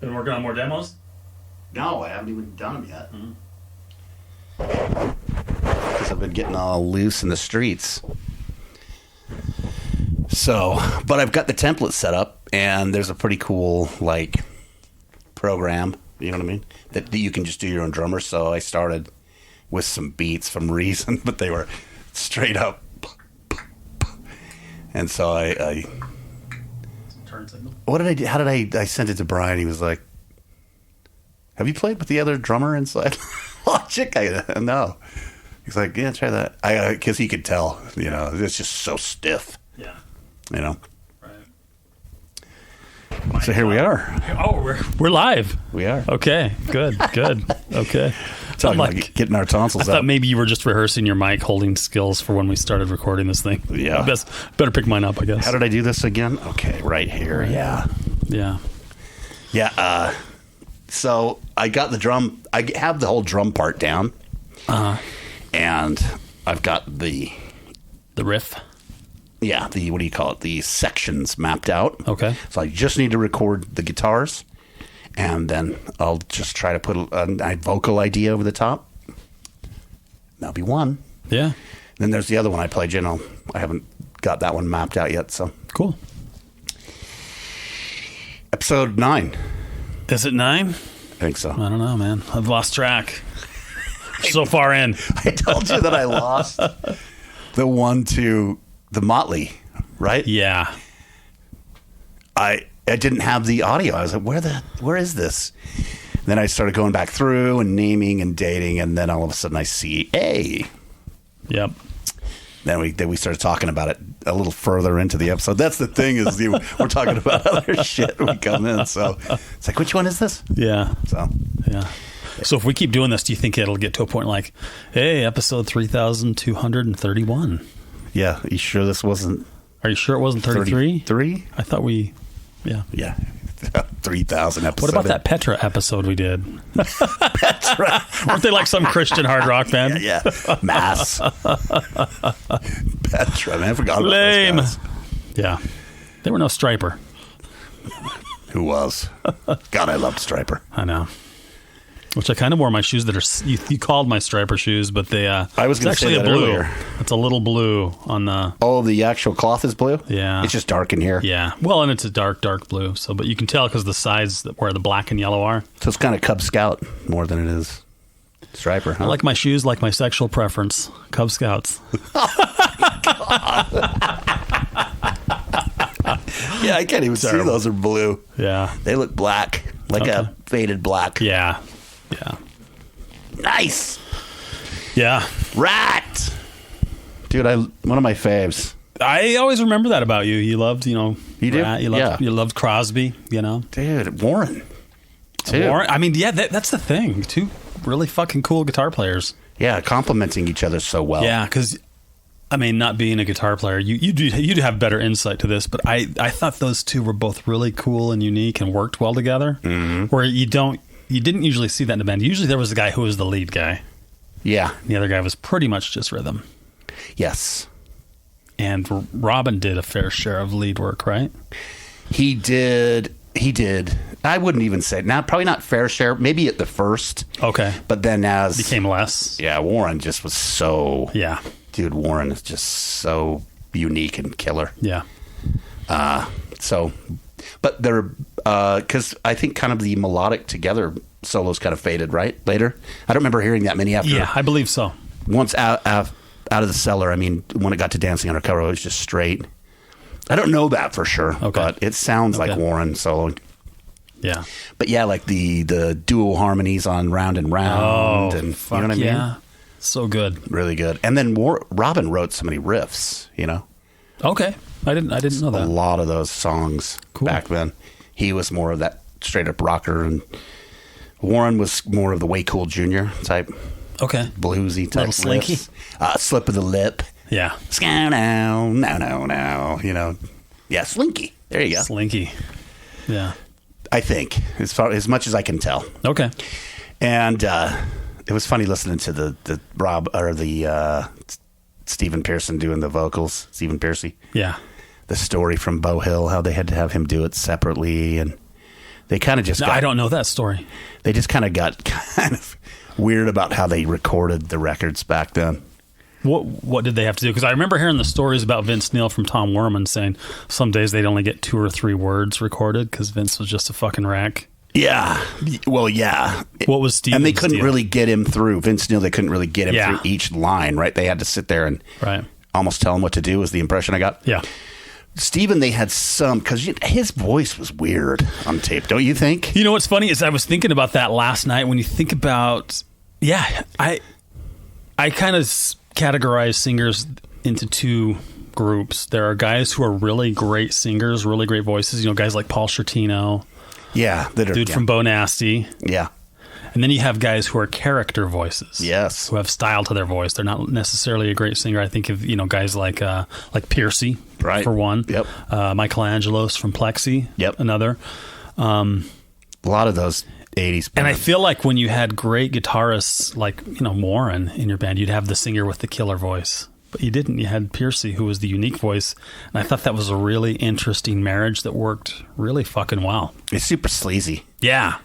Been working on more demos? No, I haven't even done them yet. Because I've been getting all loose in the streets. So, but I've got the template set up, and there's a pretty cool, like, program, you know what I mean? That you can just do your own drummer. So I started with some beats from Reason, but they were straight up. And so I Turn signal. what did I do? How did I sent it to Brian? He was like, have you played with the other drummer inside Logic? No. He's like, yeah, try that. Because he could tell, you know, it's just so stiff. Yeah. You know. Right. So here we are. Oh, we're live. We are. Okay. Good. Okay. Talking about getting our tonsils I thought out. maybe you were just rehearsing your mic holding skills for when we started recording this thing. Yeah. Better pick mine up, I guess. How did I do this again? Okay, right here. Yeah. Yeah. So I got the drum. I have the whole drum part down. And I've got the riff. Yeah, what do you call it? The sections mapped out. Okay. So I just need to record the guitars, and then I'll just try to put a vocal idea over the top. That'll be one. Yeah. Then there's the other one I played. I haven't got that one mapped out yet. So Cool. Episode 9. Is it 9? I think so. I don't know, man. I've lost track. So far in. I told you that I lost the one to the Motley, right? Yeah. I didn't have the audio. I was like, where is this? Then I started going back through and naming and dating, and then all of a sudden I see A. Yep. Then we started talking about it a little further into the episode. That's the thing is we're talking about other shit when we come in. So it's like, which one is this? Yeah. So yeah. So if we keep doing this, do you think it'll get to a point like, hey, episode 3,231? Yeah. You sure this wasn't? Are you sure it wasn't 33? 33? I thought we, yeah. Yeah. 3,000 episodes. What about that Petra episode we did? Petra? Weren't they like some Christian hard rock band? Yeah. Mass. Petra, man. I forgot about Lame. those guys. Yeah. They were no Striper. Who was? God, I loved Striper. I know. Which I kind of wore my shoes that are, you called my Striper shoes, but they, I was going to say actually that a blue. earlier. It's a little blue on the, Oh, the actual cloth is blue? Yeah. It's just dark in here. yeah. Well, and it's a dark blue. So, but you can tell because the sides where the black and yellow are. So it's kind of Cub Scout more than it is Striper, huh? I like my shoes like my sexual preference. Cub Scouts. Yeah, I can't even see those are blue. Yeah. They look black, like a faded black. Yeah. Yeah. Nice. Yeah. Ratt. Dude, one of my faves. I always remember that about you. You loved, You do? Rat, you loved Crosby, Dude, Warren. Too. Warren. I mean, yeah, that's the thing. Two really fucking cool guitar players. Yeah, complimenting each other so well. Yeah, because I mean, not being a guitar player, you do have better insight to this, but I thought those two were both really cool and unique and worked well together. Mm-hmm. Where you didn't usually see that in a band. Usually there was a guy who was the lead guy. Yeah. And the other guy was pretty much just rhythm. Yes. And Robin did a fair share of lead work, right? He did. I wouldn't even say probably not fair share. Maybe at the first. Okay. But then as became less. Yeah, Warren just was so. Yeah. Dude, Warren is just so unique and killer. Yeah. But they're because I think kind of the melodic together solos kind of faded right later. I don't remember hearing that many after. Yeah, I believe so. Once out of the cellar, I mean, when it got to Dancing Undercover, it was just straight. I don't know that for sure, but it sounds like Warren soloing. Yeah, but yeah, like the dual harmonies on Round and Round, and fuck, you know what I mean? Yeah, so good, really good. And then Robin wrote so many riffs, Okay, I didn't know that. A lot of those songs back then. He was more of that straight up rocker, and Warren was more of the Way Cool Jr. type. Okay, bluesy type. Little slinky. Slip of the lip. Yeah. No. Yeah, slinky. There you go. Slinky. Yeah. I think as much as I can tell. Okay. And it was funny listening to the Rob or the Stephen Pearson doing the vocals. Stephen Piercy. Yeah. The story from Bow Hill, how they had to have him do it separately, and They kind of just No, I don't know that story. They just kind of got kind of weird about how they recorded the records back then. What did they have to do? Because I remember hearing the stories about Vince Neil from Tom Werman saying some days they'd only get 2 or 3 words recorded because Vince was just a fucking rack. Yeah. Well, yeah. What was Steve's And they couldn't deal? really get him through. Vince Neil, they couldn't really get him through each line, right? They had to sit there and almost tell him what to do, was the impression I got. Yeah. Steven, they had some, because his voice was weird on tape, don't you think? You know what's funny is I was thinking about that last night. When you think about, I kind of categorize singers into 2 groups. There are guys who are really great singers, really great voices. You know, guys like Paul Shortino. Yeah. Dude from Bo Nasty. Yeah. And then you have guys who are character voices. Yes. Who have style to their voice. They're not necessarily a great singer. I think of, guys like Piercy, right, for one. Yep. Michelangelos from Plexi. Yep. Another. A lot of those 80s bands. And I feel like when you had great guitarists like, Warren in your band, you'd have the singer with the killer voice. But you didn't. You had Piercy, who was the unique voice. And I thought that was a really interesting marriage that worked really fucking well. It's super sleazy. Yeah.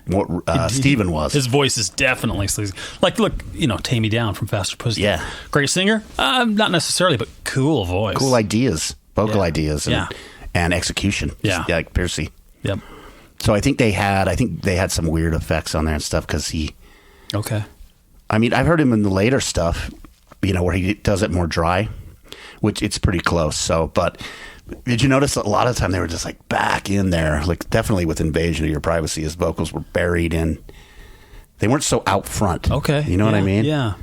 What Steven was. His voice is definitely sleazy. Like, look, Tame Me Down from Faster Pussy. Yeah. Great singer? Not necessarily, but cool voice. Cool ideas. Vocal ideas. Yeah. And execution. Yeah. Like Piercy. Yep. So I think they had some weird effects on there and stuff because he... Okay. I mean, I've heard him in the later stuff, where he does it more dry, which it's pretty close. So, but did you notice a lot of the time they were just like back in there, like definitely with Invasion of Your Privacy, his vocals were buried in. They weren't so out front. Okay. You know what I mean? Yeah.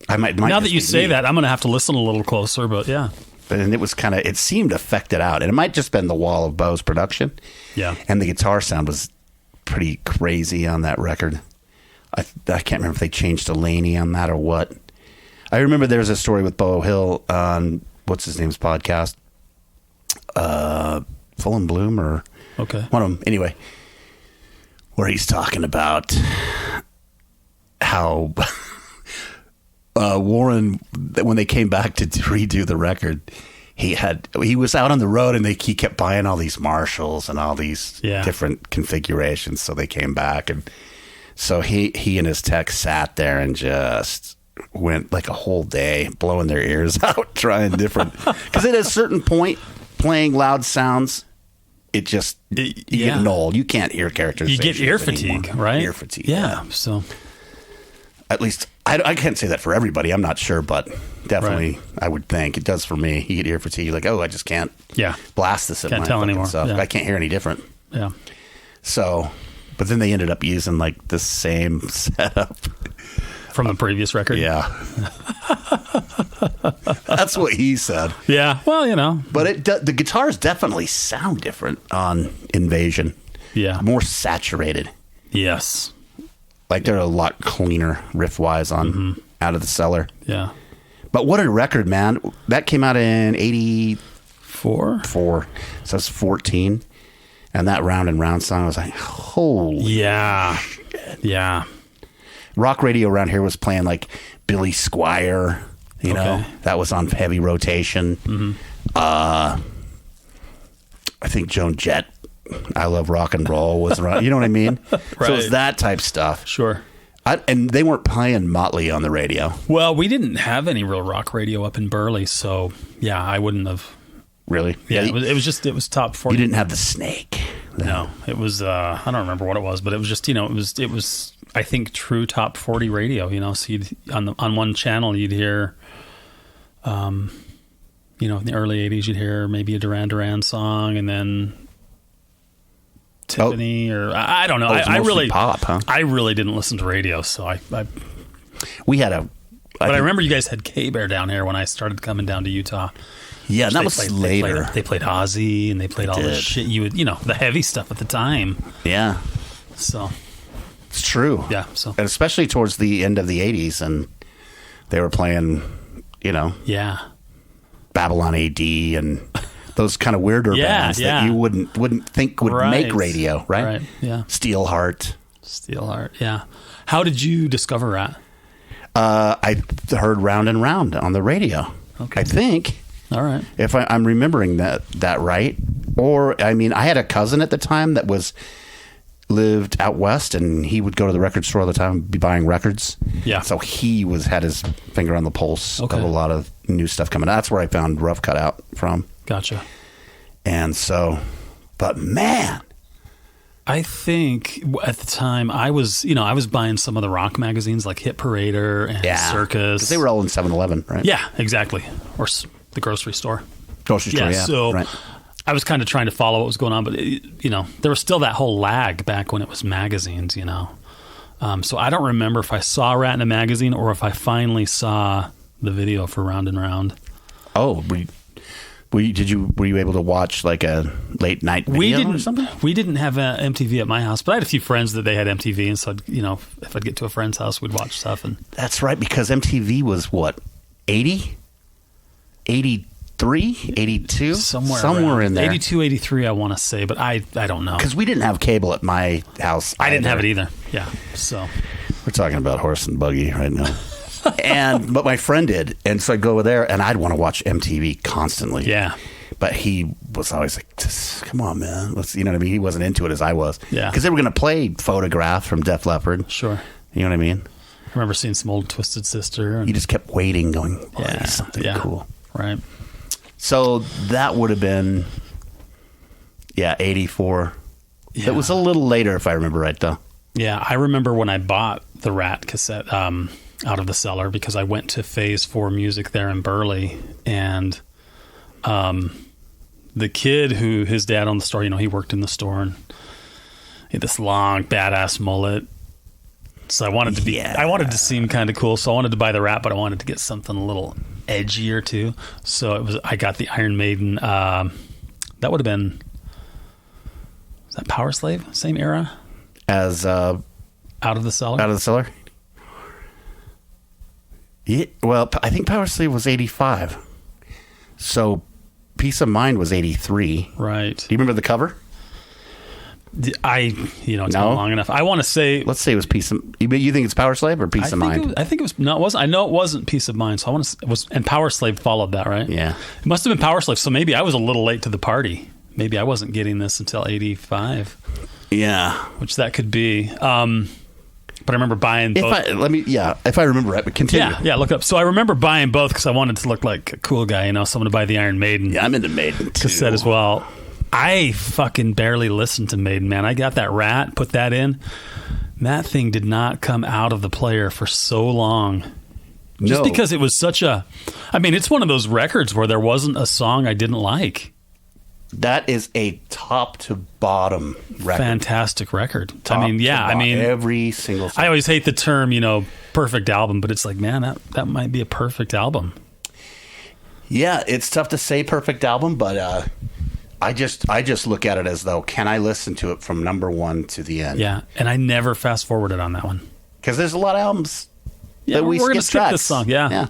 I might now that you say that, I'm going to have to listen a little closer, but yeah. And it was it seemed affected out. And it might just been the wall of Bo's production. Yeah. And the guitar sound was pretty crazy on that record. I can't remember if they changed to Laney on that or what. I remember there was a story with Bo Hill on, what's his name's podcast? Full and Bloom or... Okay. One of them. Anyway, where he's talking about how Warren, when they came back to redo the record, he was out on the road and he kept buying all these Marshalls and all these different configurations. So they came back, and so he and his tech sat there and just went like a whole day blowing their ears out, trying different, because at a certain point playing loud sounds, you get old. You can't hear characters. You get ear fatigue, anymore. right? Ear fatigue. Yeah. So at least I can't say that for everybody. I'm not sure, but definitely I would think it does for me. You get ear fatigue. You're like, I just can't blast this at can't my tell fucking anymore. self. Yeah. I can't hear any different. Yeah. So, but then they ended up using like the same setup from the previous record. Yeah. That's what he said. Yeah. Well, But the guitars definitely sound different on Invasion. Yeah. More saturated. Yes. Like they're a lot cleaner riff-wise on Out of the Cellar. Yeah. But what a record, man. That came out in 84. So it's 14. And that Round and Round song, I was like, holy shit. Yeah. Rock radio around here was playing like Billy Squier, you know, that was on heavy rotation. I think Joan Jett, I Love Rock and Roll was around, you know what I mean? Right. So it's that type stuff. Sure. And they weren't playing Motley on the radio. Well, we didn't have any real rock radio up in Burley, so yeah, I wouldn't have. Really? Yeah, it was top 40. You didn't have the Snake. No, it was, I don't remember what it was, but it was just, it was, I think, true top 40 radio, so you'd, on one channel you'd hear, in the early 80s you'd hear maybe a Duran Duran song, and then Tiffany, or I don't know. I really pop, huh? I really didn't listen to radio, so we had a... But I remember you guys had K-Bear down here when I started coming down to Utah. Yeah, that was later. They played Ozzy, and they played all this shit. You would, the heavy stuff at the time. Yeah. So it's true. Yeah. So, and especially towards the end of the 80s, and they were playing, yeah, Babylon AD and those kind of weirder bands that you wouldn't think would make radio, right? Right. Yeah. Steelheart. Yeah. How did you discover Ratt? I heard Round and Round on the radio. Okay. I think All right. If I'm remembering that right. Or, I mean, I had a cousin at the time that lived out west, and he would go to the record store all the time, be buying records. Yeah. So he had his finger on the pulse of a lot of new stuff coming out. That's where I found Rough Cut Out from. Gotcha. And so, but man, I think at the time I was buying some of the rock magazines like Hit Parader and Circus. 'Cause they were all in 7-Eleven, right? Yeah, exactly. Or the grocery store. Grocery store, yeah. So right. I was kind of trying to follow what was going on, but there was still that whole lag back when it was magazines, So I don't remember if I saw Ratt in a magazine or if I finally saw the video for Round and Round. Oh, were you able to watch like a late night video or something? We didn't have MTV at my house, but I had a few friends that they had MTV, and so if I'd get to a friend's house, we'd watch stuff. And that's right, because MTV was what, 80, 83, 82, somewhere in there, 82, 83, I want to say, but I don't know, because we didn't have cable at my house. I didn't have it either. Yeah, so we're talking about horse and buggy right now. But my friend did, and so I'd go over there, and I'd want to watch MTV constantly. Yeah, but he was always like, "Come on, man, let's." You know what I mean? He wasn't into it as I was. Yeah, because they were going to play "Photograph" from Def Leppard. Sure, you know what I mean? I remember seeing some old Twisted Sister. You just kept waiting, going, something cool, right? So that would have been, 84. Yeah. It was a little later, if I remember right, though. Yeah, I remember when I bought the Ratt cassette out of the cellar because I went to Phase 4 Music there in Burley, and the kid who his dad owned the store, he worked in the store, and he had this long badass mullet. So I wanted to seem kind of cool. So I wanted to buy the Ratt, but I wanted to get something a little edgier too. So I got the Iron Maiden. That would have been, was that Power Slave? Same era as Out of the Cellar. Out of the Cellar. Yeah, well, I think Power Slave was 85. So Peace of Mind was 83. Right. Do you remember the cover? It's been long enough. I want to say, let's say it was Peace of. You think it's Power Slave or Peace of Mind? I think it was. No, it wasn't. I know it wasn't Peace of Mind. So I want to. It was, and Power Slave followed that, right? Yeah. It must have been Power Slave. So maybe I was a little late to the party. Maybe I wasn't getting this until 85. Yeah. Which that could be. But I remember buying both. If I remember right, but continue. Yeah, look up. So I remember buying both because I wanted to look like a cool guy, someone to buy the Iron Maiden. Yeah, I'm into Maiden too. Cassette as well. I fucking barely listened to Maiden, man. I got that Ratt, put that in. That thing did not come out of the player for so long. Just because it was such a... it's one of those records where there wasn't a song I didn't like. That is a top to bottom record. Fantastic record. Every single song. I always hate the term, perfect album, but it's like, man, that might be a perfect album. Yeah, it's tough to say perfect album, but I just look at it as though, can I listen to it from number one to the end? Yeah, and I never fast forwarded on that one. Because there's a lot of albums that we're going to skip this song. Yeah.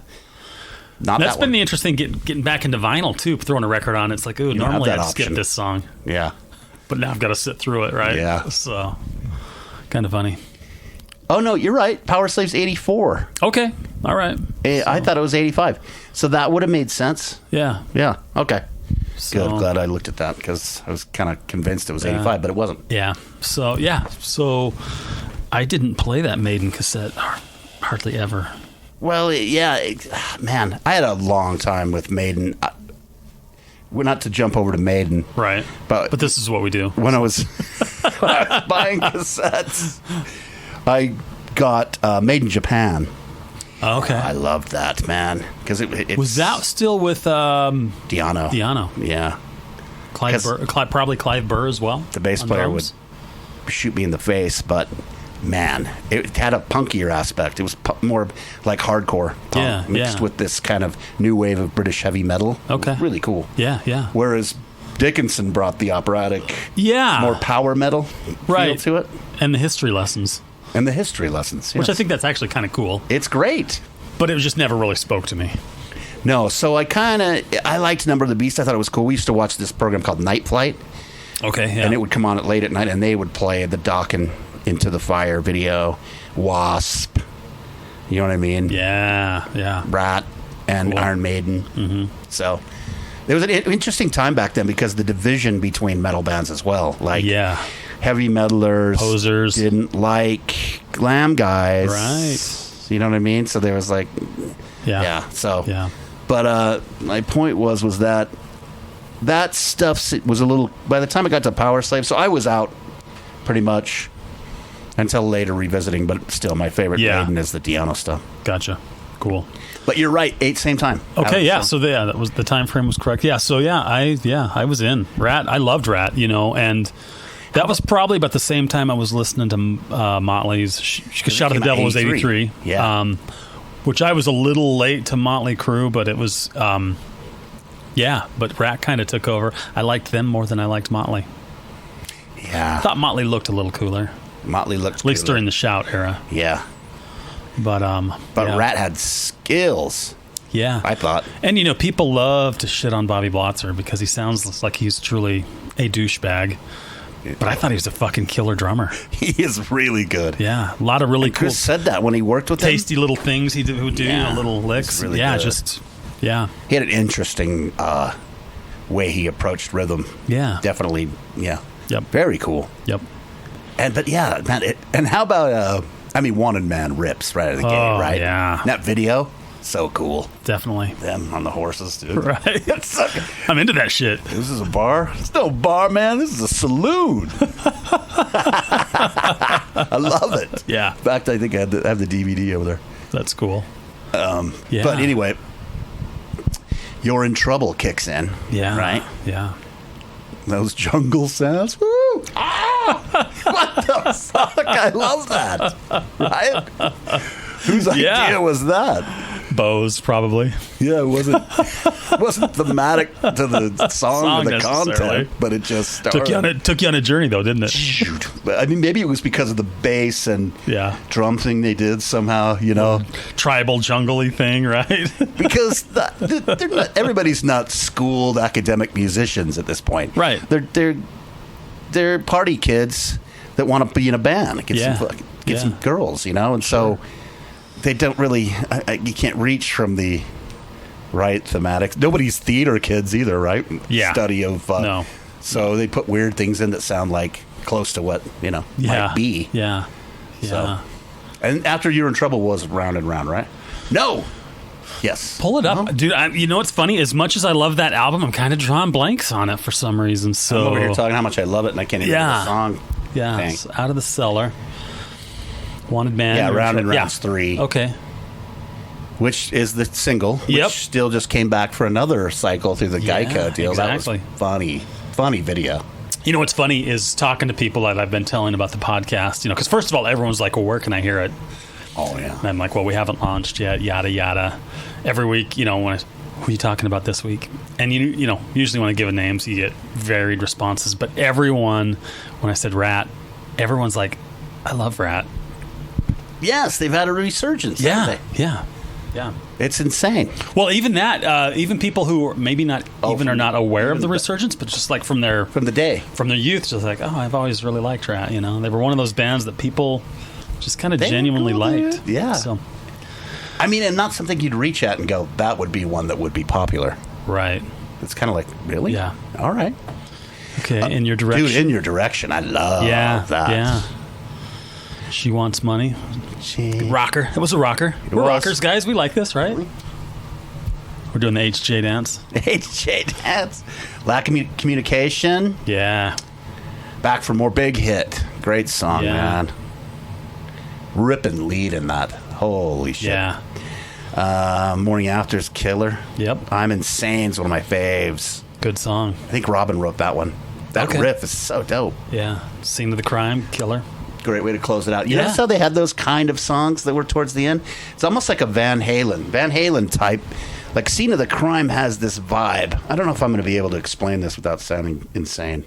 That's been the interesting getting back into vinyl too. Throwing a record on, it's like, ooh, normally I'd skip this song. Yeah, but now I've got to sit through it, right? Yeah, so kind of funny. Oh no, you're right. Power Slave's 84. Okay, all right. I thought it was 85. So that would have made sense. Yeah. Okay. Good. Glad I looked at that because I was kind of convinced it was 85, but it wasn't. Yeah. So I didn't play that Maiden cassette hardly ever. Well, man, I had a long time with Maiden. We're not to jump over to Maiden, right? But this is what we do. When I was buying cassettes, I got Maiden Japan. Okay, I loved that, man, because it was that still with Di'Anno. Yeah, probably Clive Burr as well. The bass player drums would shoot me in the face, but. Man, it had a punkier aspect. It was more like hardcore punk mixed with this kind of new wave of British heavy metal. Okay. Really cool. Yeah. Whereas Dickinson brought the operatic, more power metal feel to it. And the history lessons. Yes. Which I think that's actually kind of cool. It's great. But it just never really spoke to me. No, so I liked Number of the Beast. I thought it was cool. We used to watch this program called Night Flight. Okay, yeah. And it would come on at late at night, and they would play the Dockin' Into the Fire video, Wasp, you know what I mean? Yeah. Ratt, and Cool. Iron Maiden. So there was an interesting time back then because the division between metal bands as well. Like heavy metalers, posers didn't like glam guys. Right. You know what I mean? So there was like, But my point was that stuff was a little, by the time I got to Power Slave, so I was out pretty much until later revisiting, but still my favorite Maiden is the Diano stuff. Gotcha. Cool. But you're right, same time. Okay, so that was the time frame was correct. Yeah, so I was in Ratt. I loved Ratt, and that was probably about the same time I was listening to Motley's Shout at the Devil was 83. Yeah. Which I was a little late to Motley Crue, but it was but Ratt kind of took over. I liked them more than I liked Motley. Yeah. I thought Motley looked a little cooler. Motley looked at least during the Shout era. Yeah. But Ratt had skills. Yeah. I thought. And people love to shit on Bobby Blotzer because he sounds like he's truly a douchebag. But I thought he was a fucking killer drummer. He is really good. Yeah. A lot of really cool. Chris said that when he worked with tasty little things he would do, little licks. Really good. He had an interesting way he approached rhythm. Yeah. Definitely. Yeah. Yep. Very cool. Yep. And how about Wanted Man rips right out of the gate, right? Yeah. That video, so cool. Definitely. Them on the horses, dude. Right. I'm into that shit. This is a bar? It's no bar, man. This is a saloon. I love it. Yeah. In fact, I think I have the DVD over there. That's cool. But anyway, You're in Trouble kicks in. Yeah. Right? Yeah. Those jungle sounds. Woo! Ah! What the fuck? I love that. Right? Whose idea was that? Bo's, probably. Yeah, it wasn't thematic to the song or the content, but it just started. Took you on a journey, though, didn't it? Shoot. Maybe it was because of the bass and drum thing they did somehow, Tribal, jungle-y thing, right? Because everybody's not schooled academic musicians at this point. Right. They're party kids that want to be in a band, get some girls, and so they don't really. You can't reach from the right thematics. Nobody's theater kids either, right? Yeah. Study of no. So they put weird things in that sound like close to what might be. Yeah. So, and After You're in Trouble was Round and Round, right? No. Yes. Pull it up, dude. You know what's funny? As much as I love that album, I'm kind of drawing blanks on it for some reason. So I'm over here talking how much I love it, and I can't even remember the song. Yeah, it's Out of the Cellar. Wanted Man. Yeah, Round and Round's 3. Okay. Which is the single, which still just came back for another cycle through the Geico deal. Exactly. That was funny video. You know what's funny is talking to people that I've been telling about the podcast, because first of all, everyone's like, well, where can I hear it? Oh, yeah. And I'm like, well, we haven't launched yet, yada, yada. Every week, who are you talking about this week? And, usually when I give names, you get varied responses. But everyone, when I said Ratt, everyone's like, I love Ratt. Yes, they've had a resurgence. Yeah. It's insane. Well, even that, even people who are maybe not are not aware of the resurgence, but just like from their youth, just like, oh, I've always really liked Ratt. They were one of those bands that people just kind of genuinely liked. Yeah. So, and not something you'd reach at and go, that would be one that would be popular. Right. It's kind of like, really? Yeah. All right. Okay, In Your Direction. Dude, In Your Direction. I love that. Yeah. She Wants Money. Rocker. It was a rocker. We're rockers, guys. We like this, right? We're doing the HJ dance. HJ dance. Lack of Communication. Yeah. Back for More, big hit. Great song, man. Ripping lead in that. Holy shit. Yeah. Morning After's killer. Yep. I'm Insane's one of my faves. Good song. I think Robin wrote that one. That riff is so dope. Yeah. Scene of the Crime, killer. Great way to close it out. You notice how they had those kind of songs that were towards the end? It's almost like a Van Halen type. Like Scene of the Crime has this vibe. I don't know if I'm going to be able to explain this without sounding insane.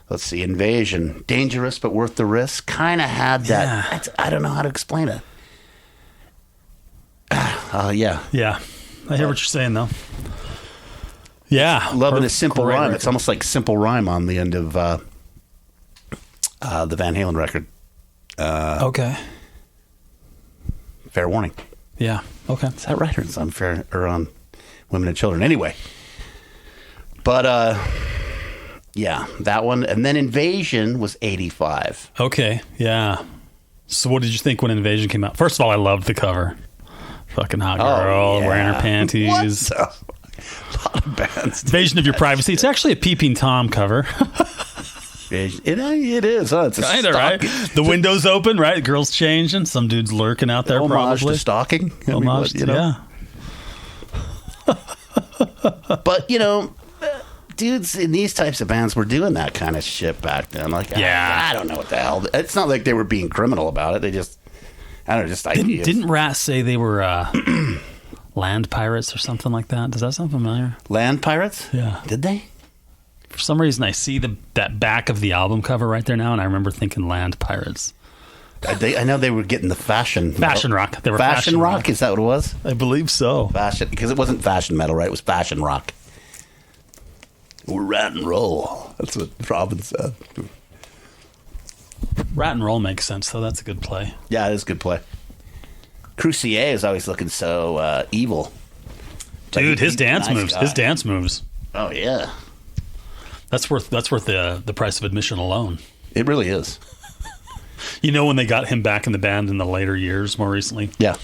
Let's see. Invasion. Dangerous but worth the risk. Kind of had that. Yeah. I don't know how to explain it. Yeah. Yeah. I hear what you're saying, though. Yeah. Loving a Simple Rhyme. Record. It's almost like Simple Rhyme on the end of the Van Halen record. Okay. Fair Warning. Yeah. Okay. Is that right? Or it's unfair or on women and children? Anyway. But, yeah, that one. And then Invasion was 85. Okay. Yeah. So what did you think when Invasion came out? First of all, I loved the cover. Fucking hot girl wearing her panties. A lot of bands. Invasion of Your Privacy. It's actually a Peeping Tom cover. It is. Huh? It's a Kinda, right? The window's open, right? Girl's changing. Some dude's lurking out there, homage probably. to stalking. Homage, yeah. But, dudes in these types of bands were doing that kind of shit back then. Like, I don't know what the hell. It's not like they were being criminal about it. They just, I don't know, just ideas. Didn't Ratt say they were land pirates or something like that? Does that sound familiar? Land pirates? Yeah. Did they? For some reason, I see that back of the album cover right there now, and I remember thinking land pirates. I know they were getting the fashion rock. They were fashion rock. Is that what it was? I believe so. Fashion, because it wasn't fashion metal, right? It was fashion rock. We're Ratt and roll. That's what Robin said. Ratt and roll makes sense, though. That's a good play. Yeah, it is a good play. Crucier is always looking so evil. Dude, his dance nice moves. guy. His dance moves. Oh yeah, that's worth the price of admission alone. It really is. When they got him back in the band in the later years, more recently. Yeah.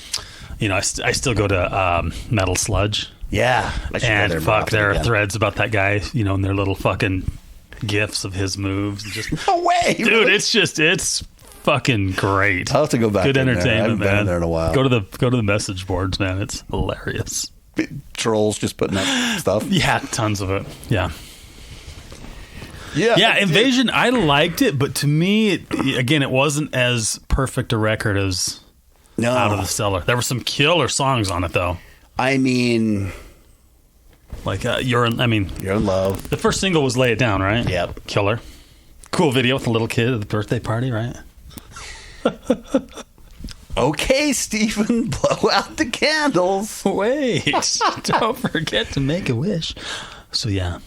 I still go to Metal Sludge. Yeah. And there are threads about that guy, and their little fucking gifs of his moves. Just, no way, dude! really? It's fucking great. I'll have to go back. Good entertainment, I haven't man. been in there in a while. Go to the message boards, man. It's hilarious. Trolls just putting up stuff. Yeah, tons of it. Yeah. Yeah, Invasion, I liked it, but to me, it wasn't as perfect a record as Out of the Cellar. There were some killer songs on it, though. I mean, like You're in Love. The first single was Lay It Down, right? Yep. Killer. Cool video with the little kid at the birthday party, right? Okay, Stephen, blow out the candles. Wait, don't forget to make a wish. So, yeah.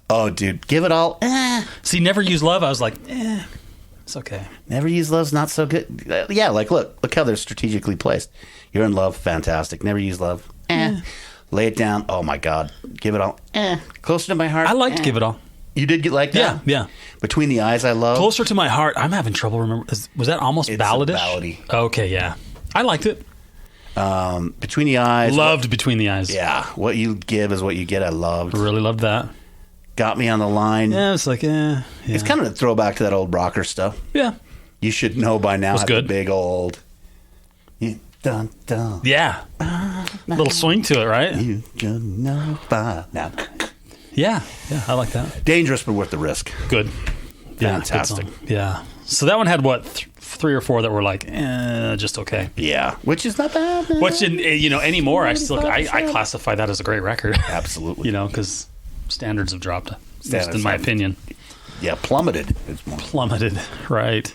Oh, dude, Give It All. See, Never Use Love, I was like, it's okay. Never Use Love's not so good. Yeah, like, look how they're strategically placed. You're in Love, fantastic. Never Use Love, Lay It Down, oh my God. Give It All, Closer to My Heart. I liked Give It All. You did get like that? Yeah. Between the Eyes, I love. Closer to My Heart, I'm having trouble remembering. Was that almost balladish? Ballady. Okay, yeah. I liked it. Between the Eyes. Loved Between the Eyes. Yeah, What You Give Is What You Get, I loved. Really loved that. Got Me on the Line. Yeah, it's like, yeah. It's kind of a throwback to that old rocker stuff. Yeah. You Should Know By Now. Was good. The big old. Dun, dun. Yeah. Little swing to it, right? You should know by now. Yeah, I like that. Dangerous, but worth the risk. Good. Yeah, fantastic. Good song. Yeah. So that one had what, 3 or 4 that were like, just okay. Yeah, which is not bad. Man. Which anymore, I classify that as a great record. Absolutely. Because standards have dropped. Just in my opinion. Yeah, plummeted. Plummeted, right.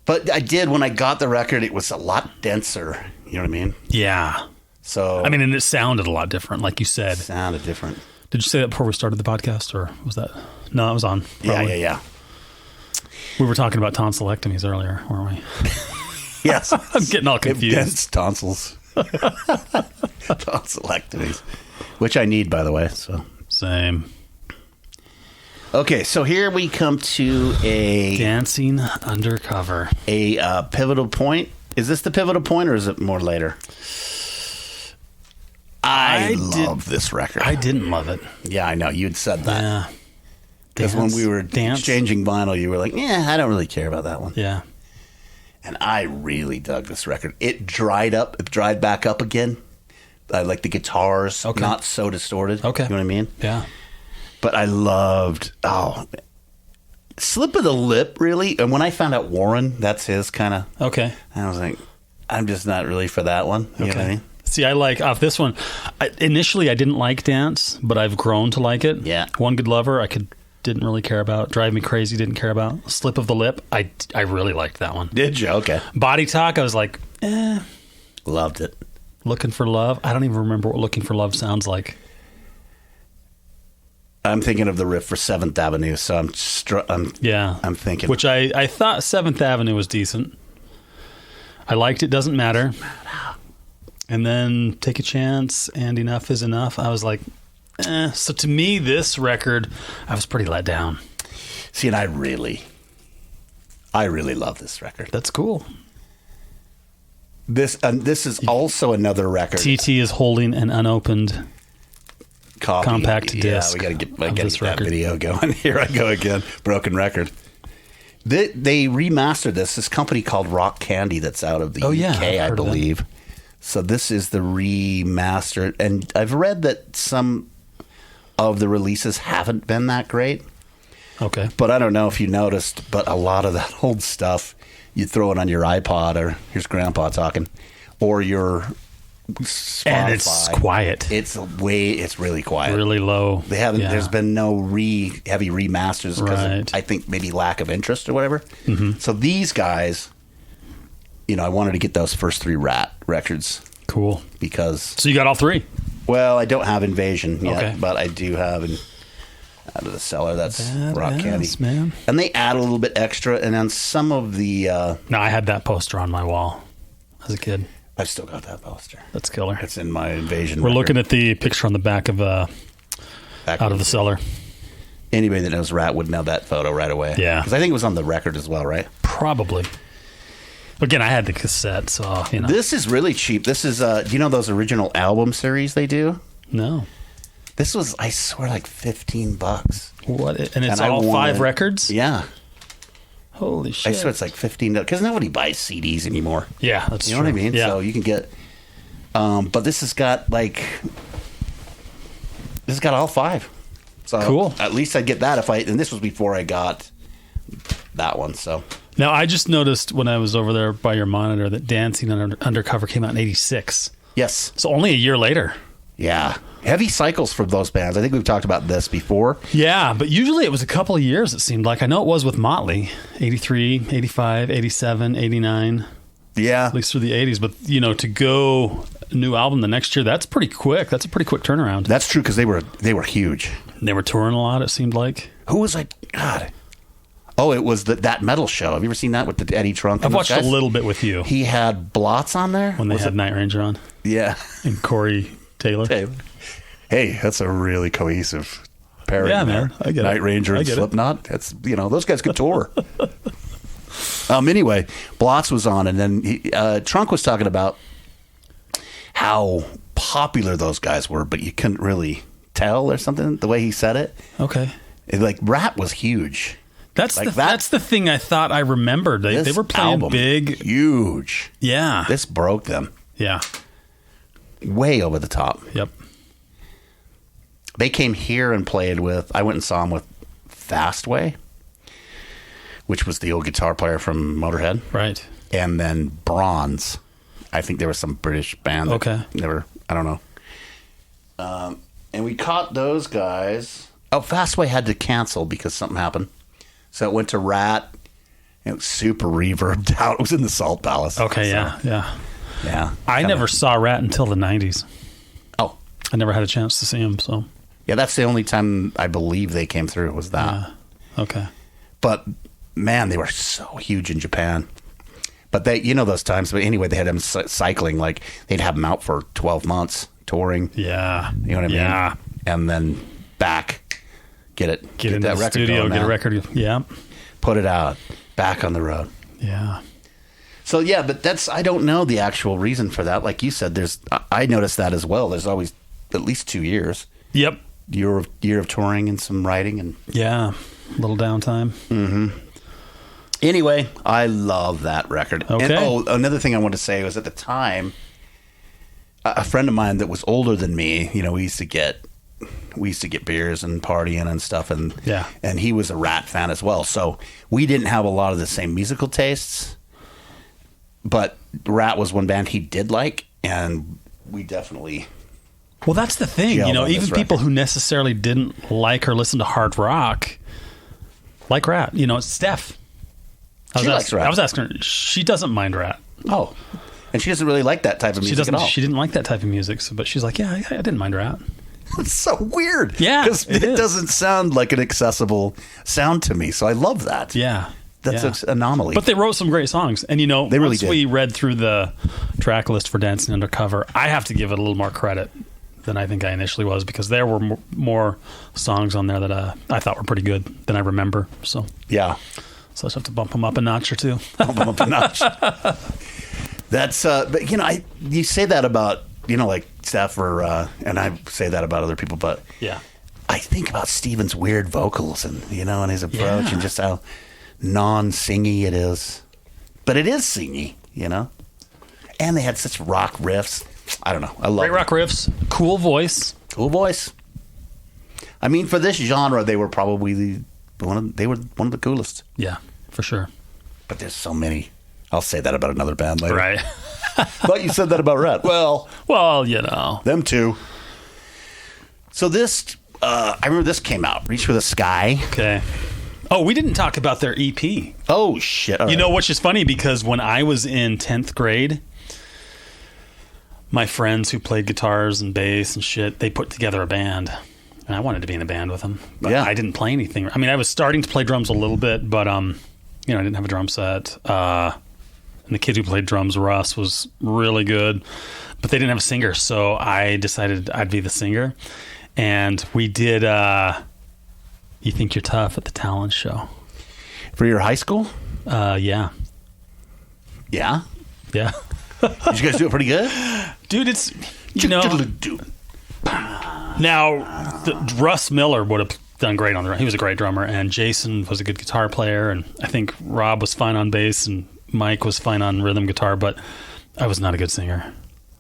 But I did, when I got the record, it was a lot denser. You know what I mean? Yeah. So and it sounded a lot different, like you said. Sounded different. Did you say that before we started the podcast, or was that? No, it was on. Probably. Yeah. We were talking about tonsillectomies earlier, weren't we? Yes. I'm getting all confused. Against tonsils. Tonsillectomies. Which I need, by the way. So same. Okay, so here we come to a... Dancing Undercover. A pivotal point. Is this the pivotal point, or is it more later? I love this record. I didn't love it. Yeah, I know. You'd said that. Yeah. Because when we were exchanging vinyl, you were like, I don't really care about that one. Yeah. And I really dug this record. It dried back up again. I like the guitars, not so distorted. Okay. You know what I mean? Yeah. But I loved, Slip of the Lip, really. And when I found out Warren, that's his kind of. Okay. I was like, I'm just not really for that one. You know what I mean? See, I like off this one. Initially, I didn't like Dance, but I've grown to like it. Yeah. One Good Lover, didn't really care about. Drive Me Crazy, didn't care about. Slip of the Lip, I really liked that one. Did you? Okay. Body Talk, I was like, Loved it. Looking for Love. I don't even remember what Looking for Love sounds like. I'm thinking of the riff for 7th Avenue, so I'm thinking. Which I thought 7th Avenue was decent. I liked It Doesn't Matter. And then Take a Chance and Enough is Enough. I was like, So to me, this record, I was pretty let down. See, and I really love this record. That's cool. This is also another record. TT is holding an unopened copy. Compact disc. Yeah, we got to get that video going. Here I go again. Broken record. They remastered this company called Rock Candy that's out of the UK, I believe. So this is the remastered. And I've read that some of the releases haven't been that great. Okay. But I don't know if you noticed, but a lot of that old stuff, you throw it on your iPod, or here's Grandpa talking, or your Spotify. And it's quiet. It's really quiet. Really low. They haven't. Yeah. There's been no heavy remasters because of, I think maybe lack of interest or whatever. Mm-hmm. So these guys, I wanted to get those first 3 Ratt records. Cool. So you got all 3? Well, I don't have Invasion yet, but I do have out of the cellar. That's Rock Candy, man. And they add a little bit extra, and then some of the. No, I had that poster on my wall as a kid. I've still got that poster. That's killer. It's in my Invasion. We're looking at the picture on the back of Out of the Cellar. Anybody that knows Ratt would know that photo right away. Yeah, because I think it was on the record as well, right? Probably. Again, I had the cassette, so This is really cheap. This is do you know those original album series they do? No. This was, I swear, like $15. What? And it's all 5 records? Yeah. Holy shit. I swear it's like $15 because nobody buys CDs anymore. Yeah, that's true. You know what I mean? Yeah. So you can get, but this has got all 5. So cool. At least I'd get that and this was before I got that one. So now I just noticed when I was over there by your monitor that Dancing Undercover came out in '86. Yes. So only a year later. Yeah. Heavy cycles from those bands. I think we've talked about this before. Yeah, but usually it was a couple of years, it seemed like. I know it was with Motley. 83, 85, 87, 89. Yeah. At least through the 80s. But, to go new album the next year, that's pretty quick. That's a pretty quick turnaround. That's true because they were huge. They were touring a lot, it seemed like. Who was like, God. Oh, it was That Metal Show. Have you ever seen that with the Eddie Trunk? I've watched a little bit with you. He had Blotz on there. When they had Night Ranger on. Yeah. And Corey Taylor. Hey, that's a really cohesive pairing. Yeah, man. I get it. Night Ranger and Slipknot. That's those guys could tour. Anyway, Blotz was on, and then Trunk was talking about how popular those guys were, but you couldn't really tell or something the way he said it. Okay. Ratt was huge. That's the thing I thought I remembered. They were playing big, huge. Yeah. This broke them. Yeah. Way over the top. Yep. They came here and played with. I went and saw them with Fastway, which was the old guitar player from Motorhead, right? And then Bronze. I think there was some British band. Okay. I don't know. And we caught those guys. Oh, Fastway had to cancel because something happened, so it went to Ratt. It was super reverbed out. It was in the Salt Palace. Okay. So, yeah. I never saw Ratt until the 90s. Oh, I never had a chance to see him. So. Yeah, that's the only time I believe they came through was that. Yeah. Okay. But, man, they were so huge in Japan. But they, those times. But anyway, they had them cycling. Like, they'd have them out for 12 months touring. Yeah. You know what I mean? Yeah. And then back. Get into that the record studio, get a record. Yeah. Put it out. Back on the road. Yeah. So, yeah, but I don't know the actual reason for that. Like you said, I noticed that as well. There's always at least 2 years. Yep. Year of touring and some writing. And yeah. A little downtime. Mm-hmm. Anyway, I love that record. Okay. And, another thing I wanted to say was at the time, a friend of mine that was older than me, we used to get beers and partying and stuff, and he was a Ratt fan as well. So we didn't have a lot of the same musical tastes, but Ratt was one band he did like, and we definitely. Well, that's the thing, even people who necessarily didn't like or listen to hard rock, like Ratt. It's Steph. She likes Ratt. I was asking her. She doesn't mind Ratt. Oh, and she doesn't really like that type of music at all. She didn't like that type of music, but she's like, yeah, I didn't mind Ratt. It's so weird. Yeah, because it doesn't sound like an accessible sound to me. So I love that. Yeah, that's an anomaly. But they wrote some great songs, and you know, they really once did. we read through the track list for Dancing Undercover, I have to give it a little more credit than I think I initially was, because there were more songs on there that I thought were pretty good than I remember. So yeah, so I just have to bump them up a notch or two. Bump them up a notch. That's but you know, you say that about, you know, like Steph or and I say that about other people, but Yeah. I think about Steven's weird vocals and, you know, and his approach and just how non-singy it is. But it is singy, you know? And they had such rock riffs. I don't know. I love Great rock riffs, cool voice. Cool voice. I mean, for this genre, they were probably one of the coolest. Yeah, for sure. But there's so many. I'll say that about another band later. Right. But you said that about Ratt. Well, you know. them too. So this, I remember this came out, Reach for the Sky. Okay. Oh, we didn't talk about their EP. Oh, shit. All You right. know, which is funny, because when I was in 10th grade, my friends who played guitars and bass and shit, they put together a band. And I wanted to be in a band with them. But Yeah. I didn't play anything. I mean, I was starting to play drums a little bit, but, you know, I didn't have a drum set. And the kid who played drums, Russ, was really good. But they didn't have a singer, so I decided I'd be the singer. And we did You Think You're Tough at the talent show. For your high school? Yeah. Yeah. Yeah. Did you guys do it pretty good? Dude, it's, you know, now Russ Miller would have done great on the drum. He was a great drummer, and Jason was a good guitar player, and I think Rob was fine on bass, and Mike was fine on rhythm guitar, but I was not a good singer.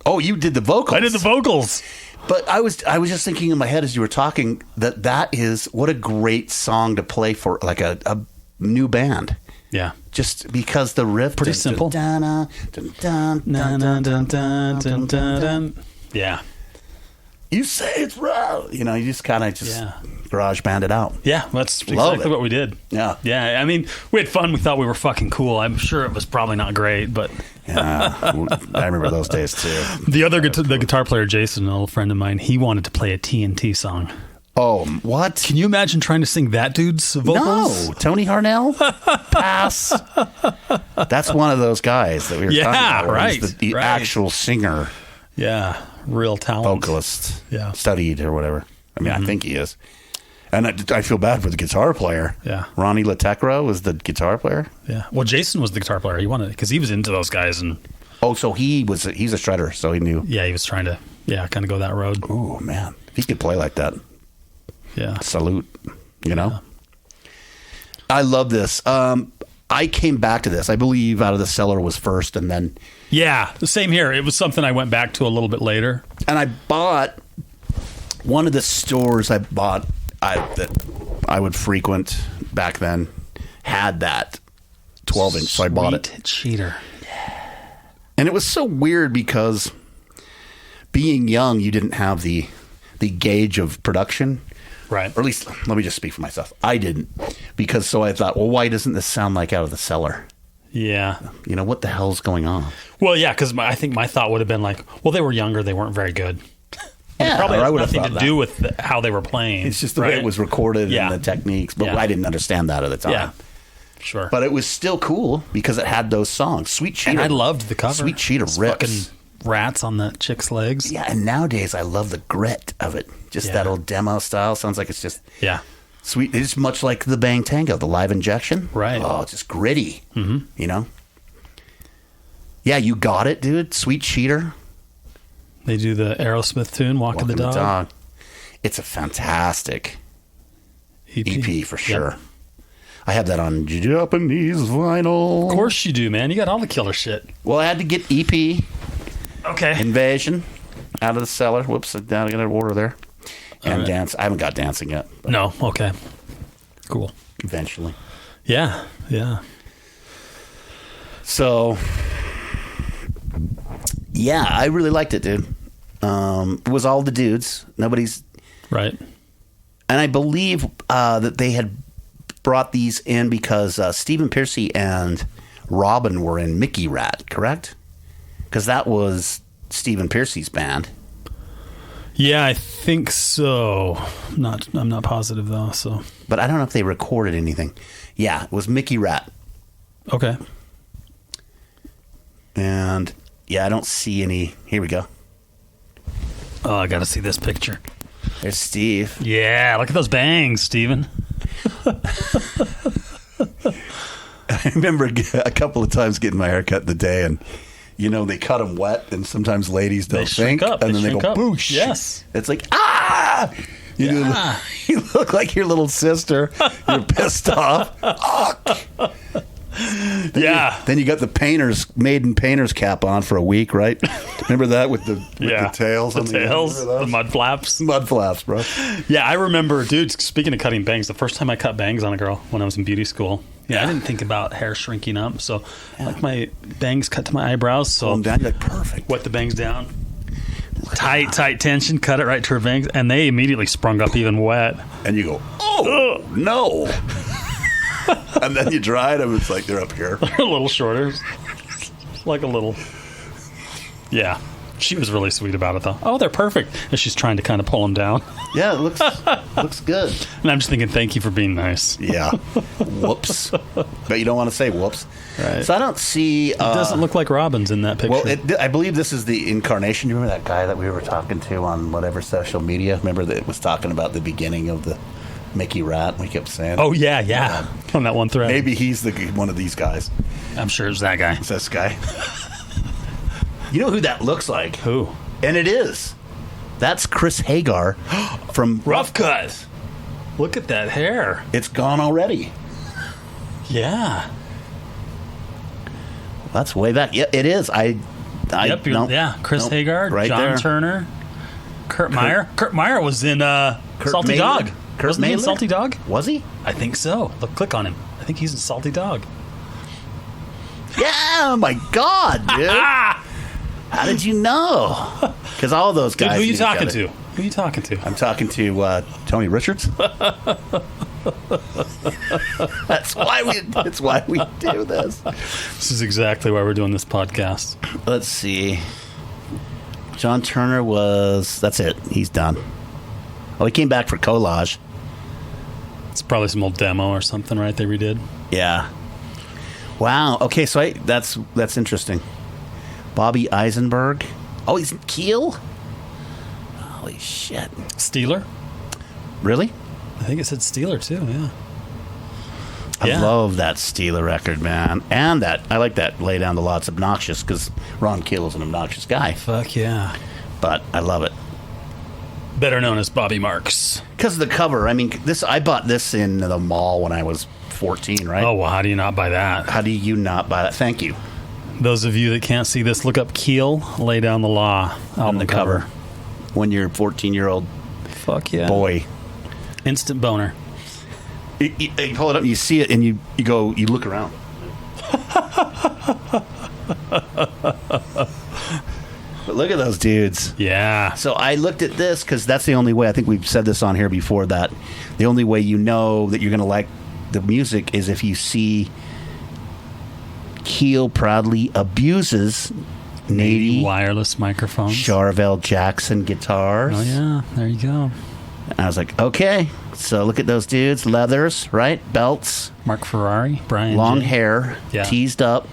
Oh, you did the vocals. I did the vocals. But I was just thinking in my head as you were talking that is what a great song to play for like a new band. Yeah. Just because the riff Pretty simple. Yeah. You say it's right. You know, you just kind of garage band it out. Yeah, that's Love exactly it. what we did. Yeah. Yeah, I mean, we had fun. We thought we were fucking cool. I'm sure it was probably not great, but Yeah. I remember those days too. the guitar player, Jason, an old friend of mine, he wanted to play a TNT song. Oh, what? Can you imagine trying to sing that dude's vocals? No, Tony Harnell? Pass. That's one of those guys that we were talking about. where he's right, The right. actual singer, Yeah, real talent. vocalist, Yeah. studied or whatever. I mean, I think he is. And I feel bad for the guitar player. Yeah. Ronnie Latecra was the guitar player. Yeah. Well, Jason was the guitar player. He wanted it because he was into those guys, and Oh, so he's a shredder, so he knew. yeah, he was trying to kind of go that road. Oh, man. If he could play like that, Yeah. salute, you know? I love this. I came back to this. I believe Out of the Cellar was first, and then... Yeah, the same here. It was something I went back to a little bit later. And I bought... One of the stores that I would frequent back then had that 12-inch, so I bought it. Sweet cheater. And it was so weird because being young, you didn't have the gauge of production. Right. Or at least, let me just speak for myself. I didn't. Because so I thought, well, why doesn't this sound like Out of the Cellar? Yeah. You know, what the hell's going on? Well, yeah, because I think my thought would have been like, well, they were younger. They weren't very good. Yeah, Probably or I has would have nothing thought to that. do with how they were playing. It's just the right? way it was recorded Yeah. and the techniques. But Yeah. I didn't understand that at the time. Yeah. Sure. But it was still cool because it had those songs. Sweet Cheater. and I loved the cover. Sweet Cheater Those rips. fucking rats on the chick's legs. Yeah, and nowadays I love the grit of it. Just Yeah. that old demo style. Sounds like it's just Yeah. sweet. It's much like the Bang Tango, the live injection. Right. Oh, it's just gritty. Mm-hmm. You know? Yeah, you got it, dude. Sweet Cheater. They do the Aerosmith tune, Walking the Dog. It's a fantastic EP. EP for sure. I have that on Japanese vinyl. Of course you do, man. You got all the killer shit. Well, I had to get EP, Okay. Invasion, Out of the Cellar. Whoops, I got an order there. And right. Dance. I haven't got Dancing yet. But No. Okay. Cool. eventually. Yeah. Yeah. So, yeah, I really liked it, dude. It was all the dudes. Nobody's... Right. And I believe that they had brought these in because Stephen Pearcy and Robin were in Mickey Ratt, correct? Because that was Stephen Pearcy's band. Yeah, I think so. I'm not positive though. So But I don't know if they recorded anything. Yeah, it was Mickey Ratt. Okay. And yeah, I don't see any. Here we go. Oh, I got to see this picture. There's Steve. Yeah, look at those bangs, Steven. I remember a couple of times getting my hair cut in the day, and they cut them wet, and sometimes ladies don't think, up. and then they go boosh. Yes, it's like you look like your little sister. You're pissed off. Then you got the Maiden painter's cap on for a week, right? Remember that with the tails? The tails, the mud flaps. Mud flaps, bro. Yeah, I remember, dude, speaking of cutting bangs, the first time I cut bangs on a girl when I was in beauty school, I didn't think about hair shrinking up. So, like my bangs cut to my eyebrows. So, pull them down, like perfect. Wet the bangs down. Tight tension, cut it right to her bangs. And they immediately sprung up even wet. And you go, oh, no. And then you dry them, it's like they're up here. They're a little shorter. Like a little. Yeah. She was really sweet about it, though. Oh, they're perfect. And she's trying to kind of pull them down. Yeah, it looks good. And I'm just thinking, thank you for being nice. Yeah. Whoops. But you don't want to say whoops. Right. So I don't see... it doesn't look like Robin's in that picture. Well, I believe this is the incarnation. You remember that guy that we were talking to on whatever social media? Remember that it was talking about the beginning of the Mickey Ratt? We kept saying... Oh, yeah. On that one thread. Maybe he's one of these guys. I'm sure it's that guy. It's this guy. You know who that looks like? Who? And it is. That's Chris Hagar from Rough Cut. Look at that hair. It's gone already. Yeah. That's way back. Yeah, it is. Chris Hagar, right John there. Turner, Kurt Meyer. Kurt Meyer was in Salty Dog. Wasn't he in Salty Dog? Was he? I think so. Look, click on him. I think he's in Salty Dog. Yeah, oh my God, dude. How did you know? Because all those guys. Dude, who are you talking to? Who are you talking to? I'm talking to Tony Richards. That's why we do this. This is exactly why we're doing this podcast. Let's see. John Turner that's it. He's done. Oh, he came back for Collage. It's probably some old demo or something, right? They redid. Yeah. Wow. Okay, so that's interesting. Bobby Eisenberg. Oh, he's in Keel? Holy shit. Steeler? Really? I think it said Steeler, too, yeah. I love that Steeler record, man. And I like that Lay Down the Law. It's obnoxious because Ron Keel is an obnoxious guy. Fuck yeah. But I love it. Better known as Bobby Marks. Because of the cover. I mean, I bought this in the mall when I was 14, right? Oh, well, how do you not buy that? How do you not buy that? Thank you. Those of you that can't see this, look up Keel, Lay Down the Law on the cover. When you're a 14-year-old boy. Instant boner. You pull it up and you see it and you look around. But look at those dudes. Yeah. So I looked at this because that's the only way. I think we've said this on here before, that the only way you know that you're going to like the music is if you see Keel proudly abuses Nady wireless microphones, Charvel Jackson guitars. Oh yeah, there you go. And I was like, okay, so look at those dudes, leathers, right, belts, Mark Ferrari, Brian, long hair, teased up,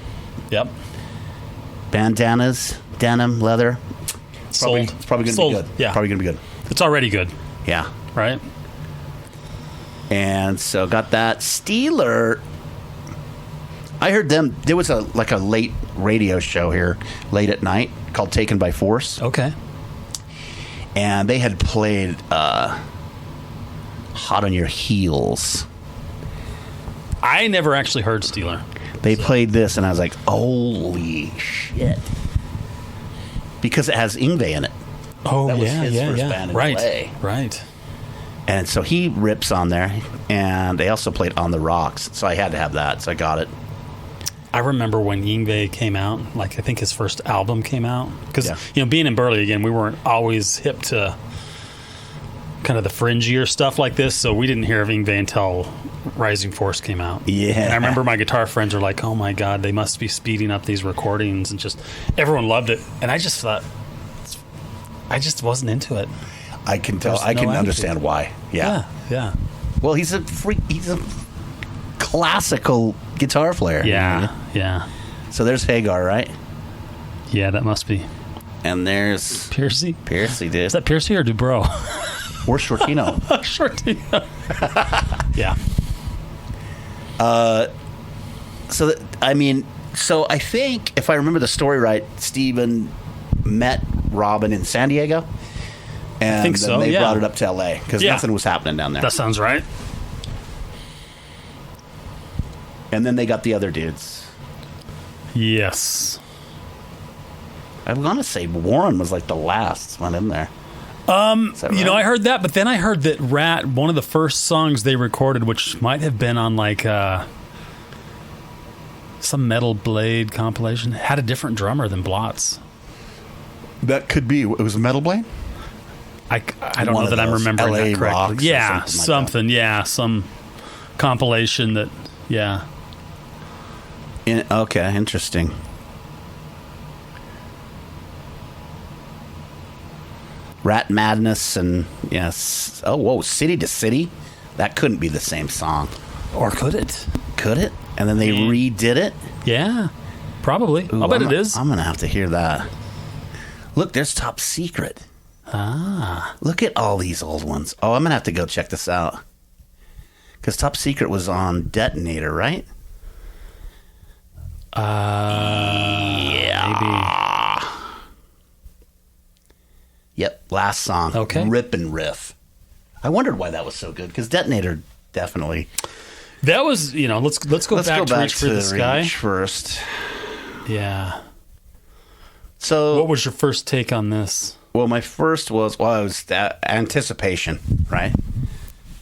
yep, bandanas, denim, leather. It's probably going to be good. Yeah, probably going to be good. It's already good. Yeah, right. And so got that Steelheart. I heard them. There was a late radio show here, late at night, called Taken by Force. Okay. And they had played Hot on Your Heels. I never actually heard Steeler. They played this, and I was like, holy shit. Because it has Yngwie in it. Oh, that was his first band in play. Right. And so he rips on there, and they also played On the Rocks. So I had to have that, so I got it. I remember when Yngwie came out, I think his first album came out. Because, being in Burley, again, we weren't always hip to kind of the fringier stuff like this, so we didn't hear of Yngwie until Rising Force came out. Yeah. And I remember my guitar friends were like, oh my God, they must be speeding up these recordings, and just, everyone loved it. And I just thought, I just wasn't into it. I can tell. I can understand why. Yeah. Yeah. Well, he's a freak. He's a classical guitar player. Yeah, yeah. So there's Hagar, right? Yeah, that must be. And there's Piercy? Piercy, dude. Is that Piercy or Dubrow? Or Shortino. Shortino. Yeah. So I think, if I remember the story right, Steven met Robin in San Diego. And I think so, they yeah. brought it up to L.A. because nothing was happening down there. That sounds right. And then they got the other dudes. Yes. I'm going to say Warren was like the last one in there. You know, I heard that, but then I heard that Ratt, one of the first songs they recorded, which might have been on like some Metal Blade compilation, had a different drummer than Blotz. That could be. It was Metal Blade? I don't know that I'm remembering LA that correctly. Rocks Yeah, something like yeah, some compilation that, yeah. Okay, interesting. Rat Madness and, yes. Oh, whoa, City to City? That couldn't be the same song. Or could it? Could it? And then they redid it? Yeah, probably. I'll bet it is. I'm going to have to hear that. Look, there's Top Secret. Ah. Look at all these old ones. Oh, I'm going to have to go check this out. Because Top Secret was on Detonator, right? Yeah. Maybe. Yep, last song. Okay. Rip and Riff. I wondered why that was so good, because Detonator definitely. That was, you know, let's go back to Reach for the Sky. Reach first. Yeah. So, what was your first take on this? Well, my first was, it was that Anticipation, right?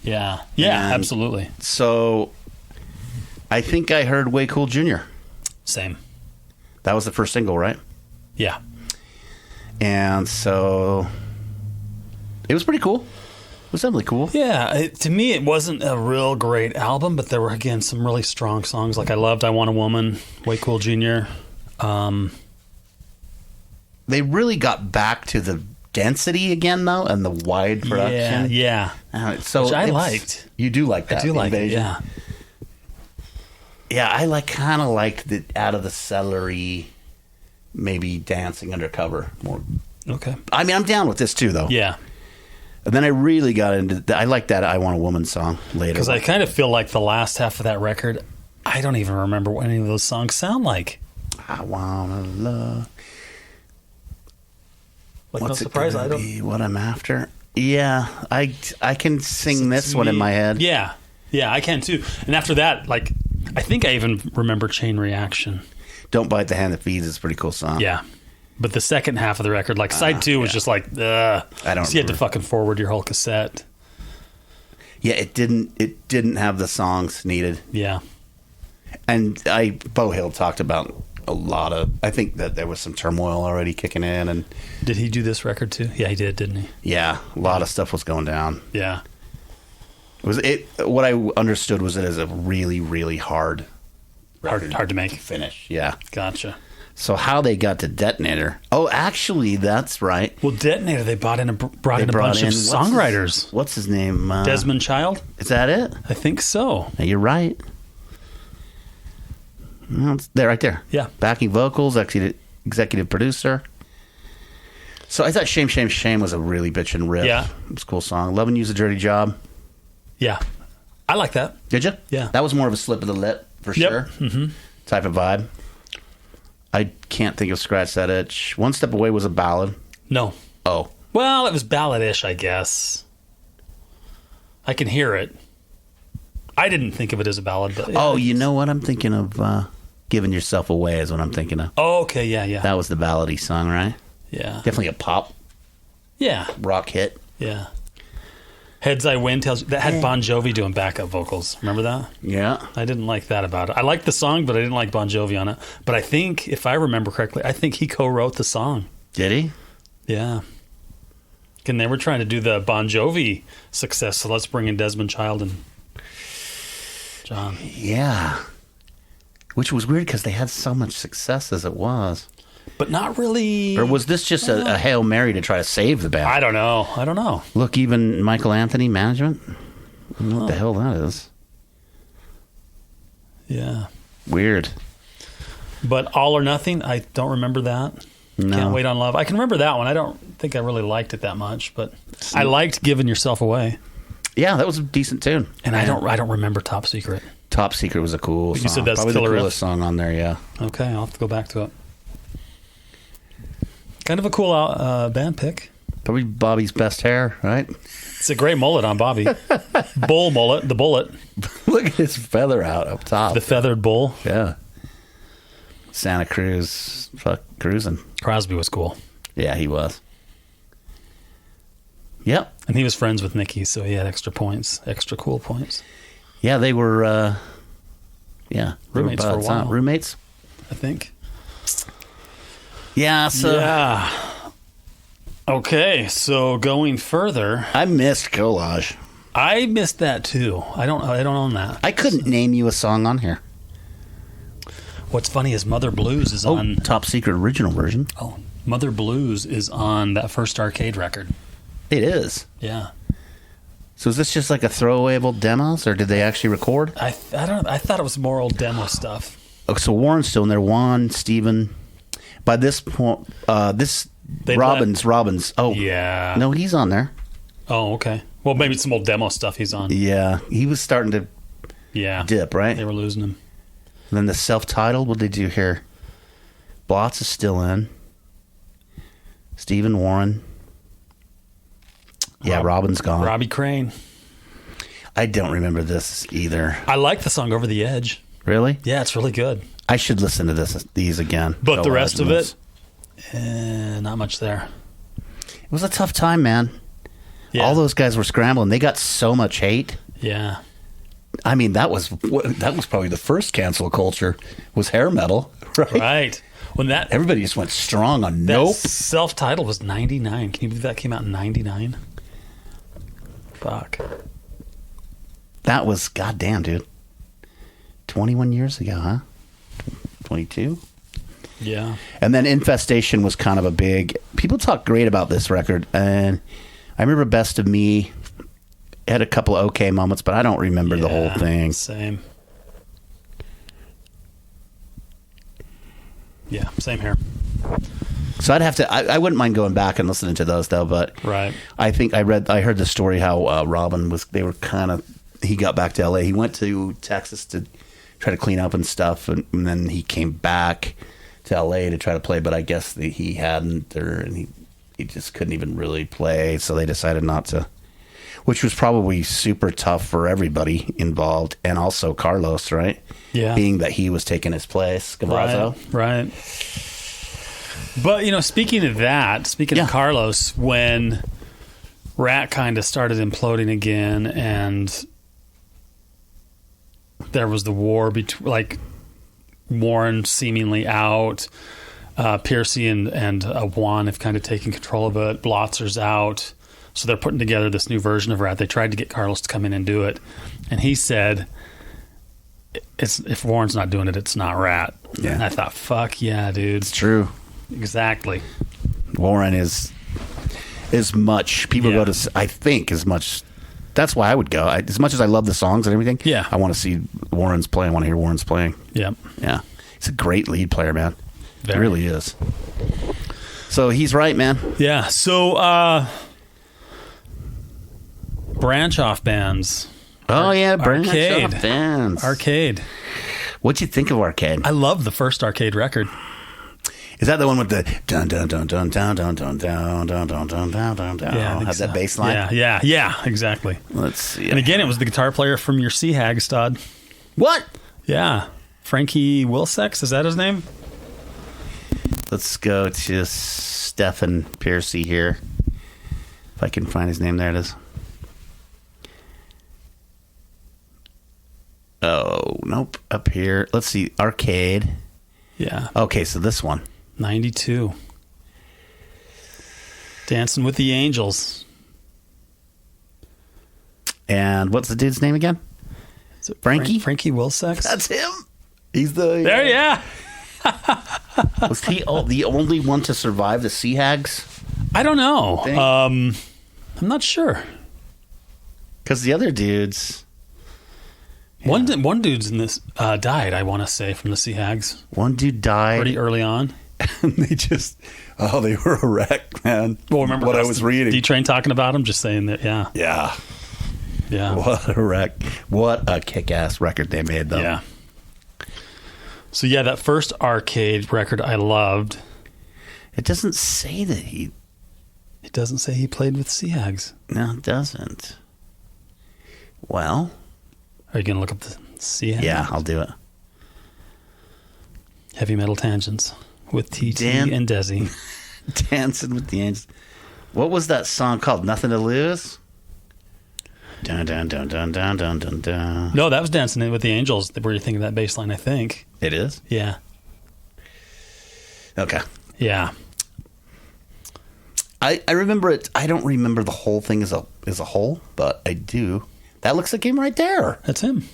Yeah. Yeah, And absolutely. So, I think I heard Way Cool Jr. Same. That was the first single, right? Yeah. And so, it was pretty cool. It was definitely cool. Yeah, to me, it wasn't a real great album, but there were, again, some really strong songs. Like, I loved I Want a Woman, Way Cool Jr. They really got back to the density again, though, and the wide production. Yeah. So which I liked. You do like that? I do like it, yeah. Yeah, I kind of liked the out of the celery, maybe dancing undercover more. Okay. I mean, I'm down with this too, though. Yeah. And then I really got into. I like that "I Want a Woman" song later because I kind of feel like the last half of that record, I don't even remember what any of those songs sound like. I wanna love. Like, What's no surprise, I don't. Be what I'm after. Yeah, I can sing this one in my head. Yeah, I can too. And after that, like, I think I even remember Chain Reaction. Don't Bite the Hand That Feeds is a pretty cool song. Yeah. But the second half of the record, like side two, was just like, ugh. I don't. So you had to fucking forward your whole cassette. Yeah, it didn't have the songs needed. Yeah. And Bo Hill talked about a lot of. I think that there was some turmoil already kicking in, and did he do this record too? Yeah, he did, didn't he? Yeah, a lot of stuff was going down. Yeah. What I understood was it is a really, really hard to make finish. Yeah, gotcha. So how they got to Detonator? Oh, actually, that's right. Well, Detonator, they brought in a bunch of songwriters. What's his name? Desmond Child. Is that it? I think so. You're right. Well, it's there, right there. Yeah. Backing vocals, executive producer. So I thought "Shame, Shame, Shame" was a really bitchin' riff. Yeah. It was a cool song. "Loving You's a Dirty Job." Yeah. I like that. Did you? Yeah. That was more of a slip of the lip, for sure. Mm-hmm. Type of vibe. I can't think of "Scratch That Itch." "One Step Away" was a ballad. No. Oh. Well, it was ballad-ish, I guess. I can hear it. I didn't think of it as a ballad, but... Oh, you know what? I'm thinking of "Giving Yourself Away" is what I'm thinking of. Oh, okay, yeah. That was the ballady song, right? Yeah. Definitely a pop. Yeah. Rock hit. Yeah. "Heads I Win" that had Bon Jovi doing backup vocals. Remember that? Yeah. I didn't like that about it. I liked the song, but I didn't like Bon Jovi on it. But I think, if I remember correctly, I think he co-wrote the song. Did he? Yeah. And they were trying to do the Bon Jovi success, so let's bring in Desmond Child and John. Yeah. Which was weird because they had so much success as it was. But not really... Or was this just a Hail Mary to try to save the band? I don't know. Look, even Michael Anthony management? I don't know what the hell that is. Yeah. Weird. But All or Nothing, I don't remember that. No. Can't Wait on Love. I can remember that one. I don't think I really liked it that much, but I liked Giving Yourself Away. Yeah, that was a decent tune. And I don't remember Top Secret. Top Secret was a cool song. You said that's probably the Killer coolest song on there, yeah. Okay, I'll have to go back to it. Kind of a cool band pick. Probably Bobby's best hair, right? It's a great mullet on Bobby. Bull mullet, the bullet. Look at his feather out up top. The feathered bull. Yeah. Santa Cruz, cruising. Crosby was cool. Yeah, he was. Yep. And he was friends with Nicky, so he had extra points, extra cool points. Yeah, they were, roommates for a while. Roommates? I think. Yeah, so. Yeah. Okay, so going further. I missed Collage. I missed that too. I don't own that. I couldn't name you a song on here. What's funny is Mother Blues is on Top Secret original version. Oh, Mother Blues is on that first arcade record. It is. Yeah. So is this just like a throwaway of old demos, or did they actually record? I thought it was more old demo stuff. Oh, so Warren's still in there. Juan, Steven. By this point, Robbins. Oh, yeah. No, he's on there. Oh, okay. Well, maybe it's some old demo stuff he's on. Yeah, he was starting to dip, right? They were losing him. And then the self-titled, what did they do here? Blotz is still in. Stephen Warren. Yeah, Robin's gone. Robbie Crane. I don't remember this either. I like the song Over the Edge. Really? Yeah, it's really good. I should listen to these again. But the rest of it, not much there. It was a tough time, man. Yeah. All those guys were scrambling. They got so much hate. Yeah. I mean, that was probably the first cancel culture was hair metal, right? Right. When everybody just went strong on that Nope. Self-titled was 99. Can you believe that came out in 99? Fuck. That was goddamn, dude. 21 years ago, huh? 22? Yeah. And then Infestation was kind of a big... People talk great about this record, and I remember Best of Me had a couple of okay moments, but I don't remember the whole thing. Same. Yeah, same here. So I'd have to... I wouldn't mind going back and listening to those, though, but... Right. I think I heard the story how Robin was... They were kind of... He got back to L.A. He went to Texas to try to clean up and stuff, and then he came back to L.A. to try to play, but I guess he hadn't, and he just couldn't even really play, so they decided not to, which was probably super tough for everybody involved, and also Carlos, right? Yeah. Being that he was taking his place, Cavazzo. Right. But, speaking of that, of Carlos, when Ratt kind of started imploding again, and there was the war between, Warren seemingly out, Piercy and Juan have kind of taken control of it. Blotzer's out, so they're putting together this new version of Ratt. They tried to get Carlos to come in and do it, and he said, "If Warren's not doing it, it's not Ratt." Yeah. And I thought, "Fuck yeah, dude!" It's true. Exactly. Warren is much. People go to. I think as much. That's why I would go. As much as I love the songs and everything, I want to see Warren's play. I want to hear Warren's playing. Yep. Yeah. He's a great lead player, man. Very. He really is. So he's right, man. Yeah. So branch off bands. Oh, yeah. Branch Arcade. off bands. Arcade. What'd you think of Arcade? I love the first Arcade record. Is that the one with the dun dun dun dun dun dun dun dun dun dun dun dun dun dun? Yeah, Has that bass line? Yeah, exactly. Let's see. And again, it was the guitar player from your Sea Hag stud. What? Yeah. Frankie Wilsex, is that his name? Let's go to Stephen Piercy here. If I can find his name, there it is. Oh, nope. Up here. Let's see. Arcade. Yeah. Okay, so this one. 92. Dancing with the Angels. And what's the dude's name again? Is it Frankie? Frankie Wilsex? That's him. He's the... There, yeah. Was he the only one to survive the Sea Hags? I don't know. I'm not sure. Because the other dudes... Yeah. One dude's in this died, I want to say, from the Sea Hags. One dude died pretty early on. And they were a wreck, man. Well, remember what I was reading. D-Train talking about him, just saying that, yeah. Yeah. What a wreck. What a kick-ass record they made, though. Yeah. So, yeah, that first Arcade record I loved. It doesn't say that he... It doesn't say he played with Sea Hags. No, it doesn't. Well... Are you going to look up the Sea Hags? Yeah, I'll do it. Heavy Metal Tangents with TT and Desi. Dancing with the Angels. What was that song called? Nothing to Lose? Dun, dun, dun, dun, dun, dun, dun, dun. No, that was Dancing with the Angels where you're thinking that bass line, I think. It is? Yeah. Okay. Yeah. I remember it. I don't remember the whole thing as a whole, but I do. That looks like him right there. That's him.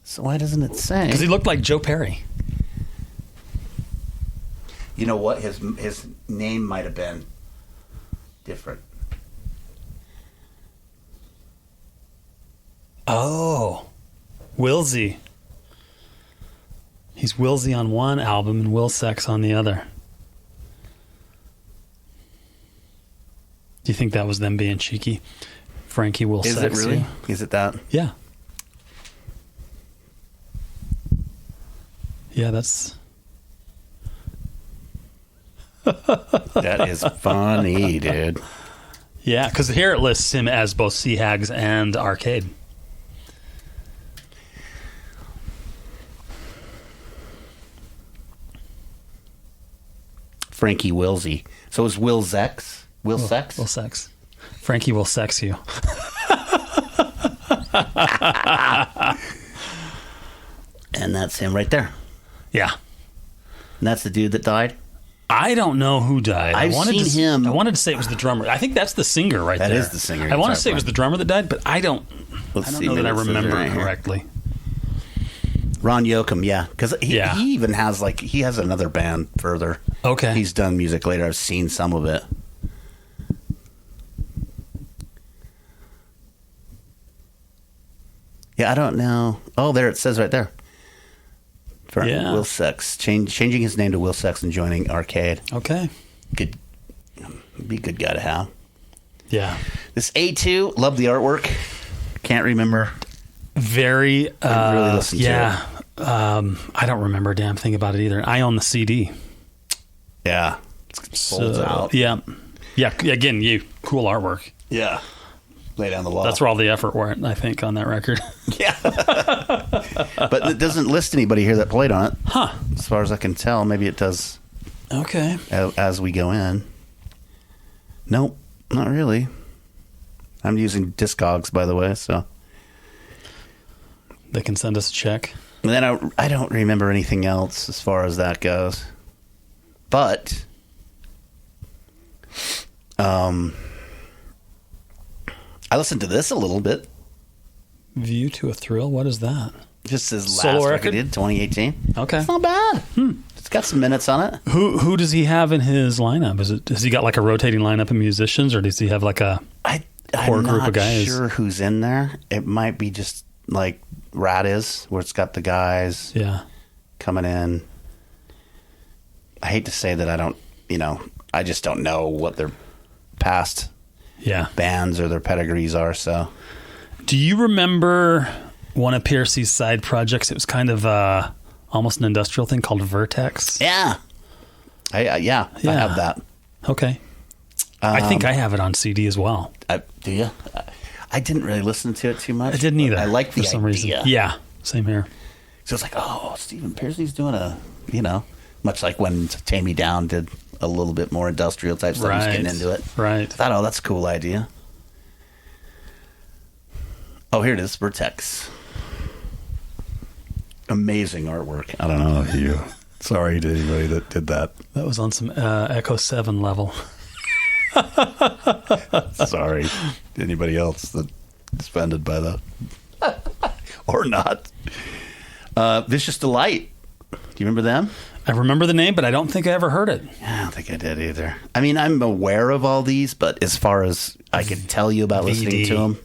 So why doesn't it say? Because he looked like Joe Perry. You know what? His name might have been different. Oh. Wilsey. He's Wilsey on one album and Will Sex on the other. Do you think that was them being cheeky? Frankie Will Sex. Is it really? Is it that? Yeah. Yeah, that's... That is funny, dude. Yeah, because here it lists him as both Sea Hags and Arcade. Frankie Wilsey. So is Will Sex? Will Sex? Will Sex. Frankie will sex you. And that's him right there. Yeah. And that's the dude that died? I don't know who died. I've seen him. I wanted to say it was the drummer. I think that's the singer right there. That is the singer. I want to say it was the drummer that died, but I don't know that I remember right correctly. Ron Yoakum, yeah. Because he even has, he has another band further. Okay. He's done music later. I've seen some of it. Yeah, I don't know. Oh, there it says right there. For Will Sex. Changing his name to Will Sex and joining Arcade. Okay. Good. Be a good guy to have. Yeah. This A2, love the artwork. Can't remember. Very. I really listened to it. I don't remember a damn thing about it either. I own the CD. Yeah. It folds out. Yeah. Yeah. Again, cool artwork. Yeah. Lay down the law. That's where all the effort went, I think, on that record. Yeah. But it doesn't list anybody here that played on it. Huh. As far as I can tell. Maybe it does. Okay. As we go in. Nope. Not really. I'm using Discogs, by the way, so. They can send us a check. And then I don't remember anything else as far as that goes. But. I listened to this a little bit. View to a Thrill? What is that? Just his last Solo record, record? 2018. Okay. It's not bad. It's got some minutes on it. Who does he have in his lineup? Has he got like a rotating lineup of musicians, or does he have like a core group of guys? I'm not sure who's in there. It might be just like Ratt is, where it's got the guys coming in. I hate to say that I just don't know what their past bands or their pedigrees are. So, do you remember one of Piercy's side projects? It was kind of almost an industrial thing called Vertex. Yeah, I have that. Okay, I think I have it on CD as well. Do you? I didn't really listen to it too much. I didn't either. I like the for some idea. reason. Yeah, same here. So it's like, oh, Stephen Piercy's doing much like when Tame Me Down did a little bit more industrial type stuff. He's getting into it. Right. I thought, oh, that's a cool idea. Oh, here it is, Vertex. Amazing artwork. I don't know if you... Sorry to anybody that did that. That was on some Echo 7 level. Sorry to anybody else that is offended by that. Or not. Vicious Delight. Do you remember them? I remember the name, but I don't think I ever heard it. I don't think I did either. I mean, I'm aware of all these, but as far as I could tell you about listening to them,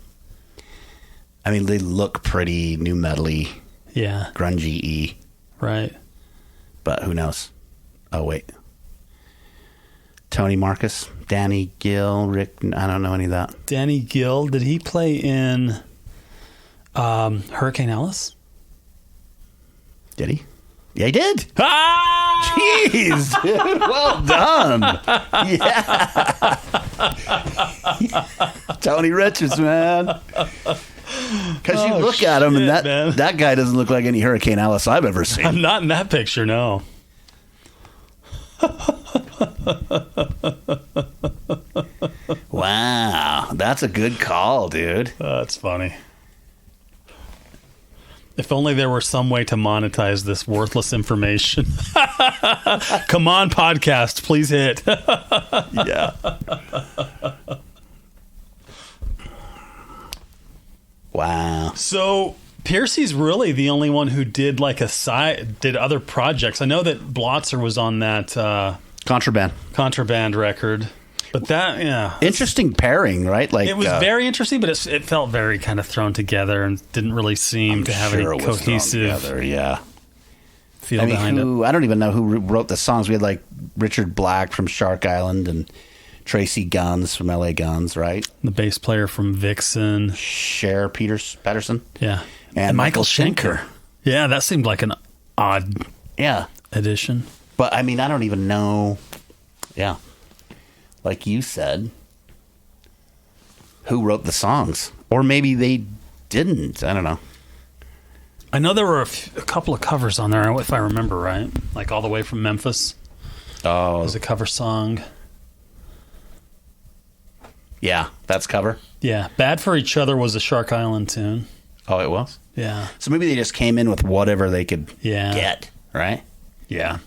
I mean, they look pretty new metal-y, Yeah. grungy-y, Right. but who knows? Oh, wait. Tony Marcus, Danny Gill, Rick, I don't know any of that. Danny Gill, did he play in Hurricane Alice? Did he? Yeah, he did. Ah! Jeez, dude, well done. Yeah. Tony Richards, man. Because you look at him, and that guy doesn't look like any Hurricane Alice I've ever seen. I'm not in that picture, no. Wow, that's a good call, dude. That's funny. If only there were some way to monetize this worthless information. Come on, podcast, please hit. Yeah. Wow. So Piercy's really the only one who did like did other projects. I know that Blotzer was on that Contraband record, but that interesting pairing, right? Like it was very interesting, but it felt very kind of thrown together and didn't really seem to have any cohesive feel behind it. I don't even know who wrote the songs. We had like Richard Black from Shark Island and Tracy Guns from LA Guns, right? The bass player from Vixen, Cher Patterson, yeah, and Michael Schenker. Yeah, that seemed like an odd addition. But I mean, I don't even know. Yeah, like you said, who wrote the songs, or maybe they didn't. I don't know. I know there were a couple of covers on there, if I remember right. Like All the Way from Memphis. Oh, it was a cover song. Yeah, that's cover. Yeah, Bad for Each Other was a Shark Island tune. Oh, it was? Yeah. So maybe they just came in with whatever they could get, right? Yeah.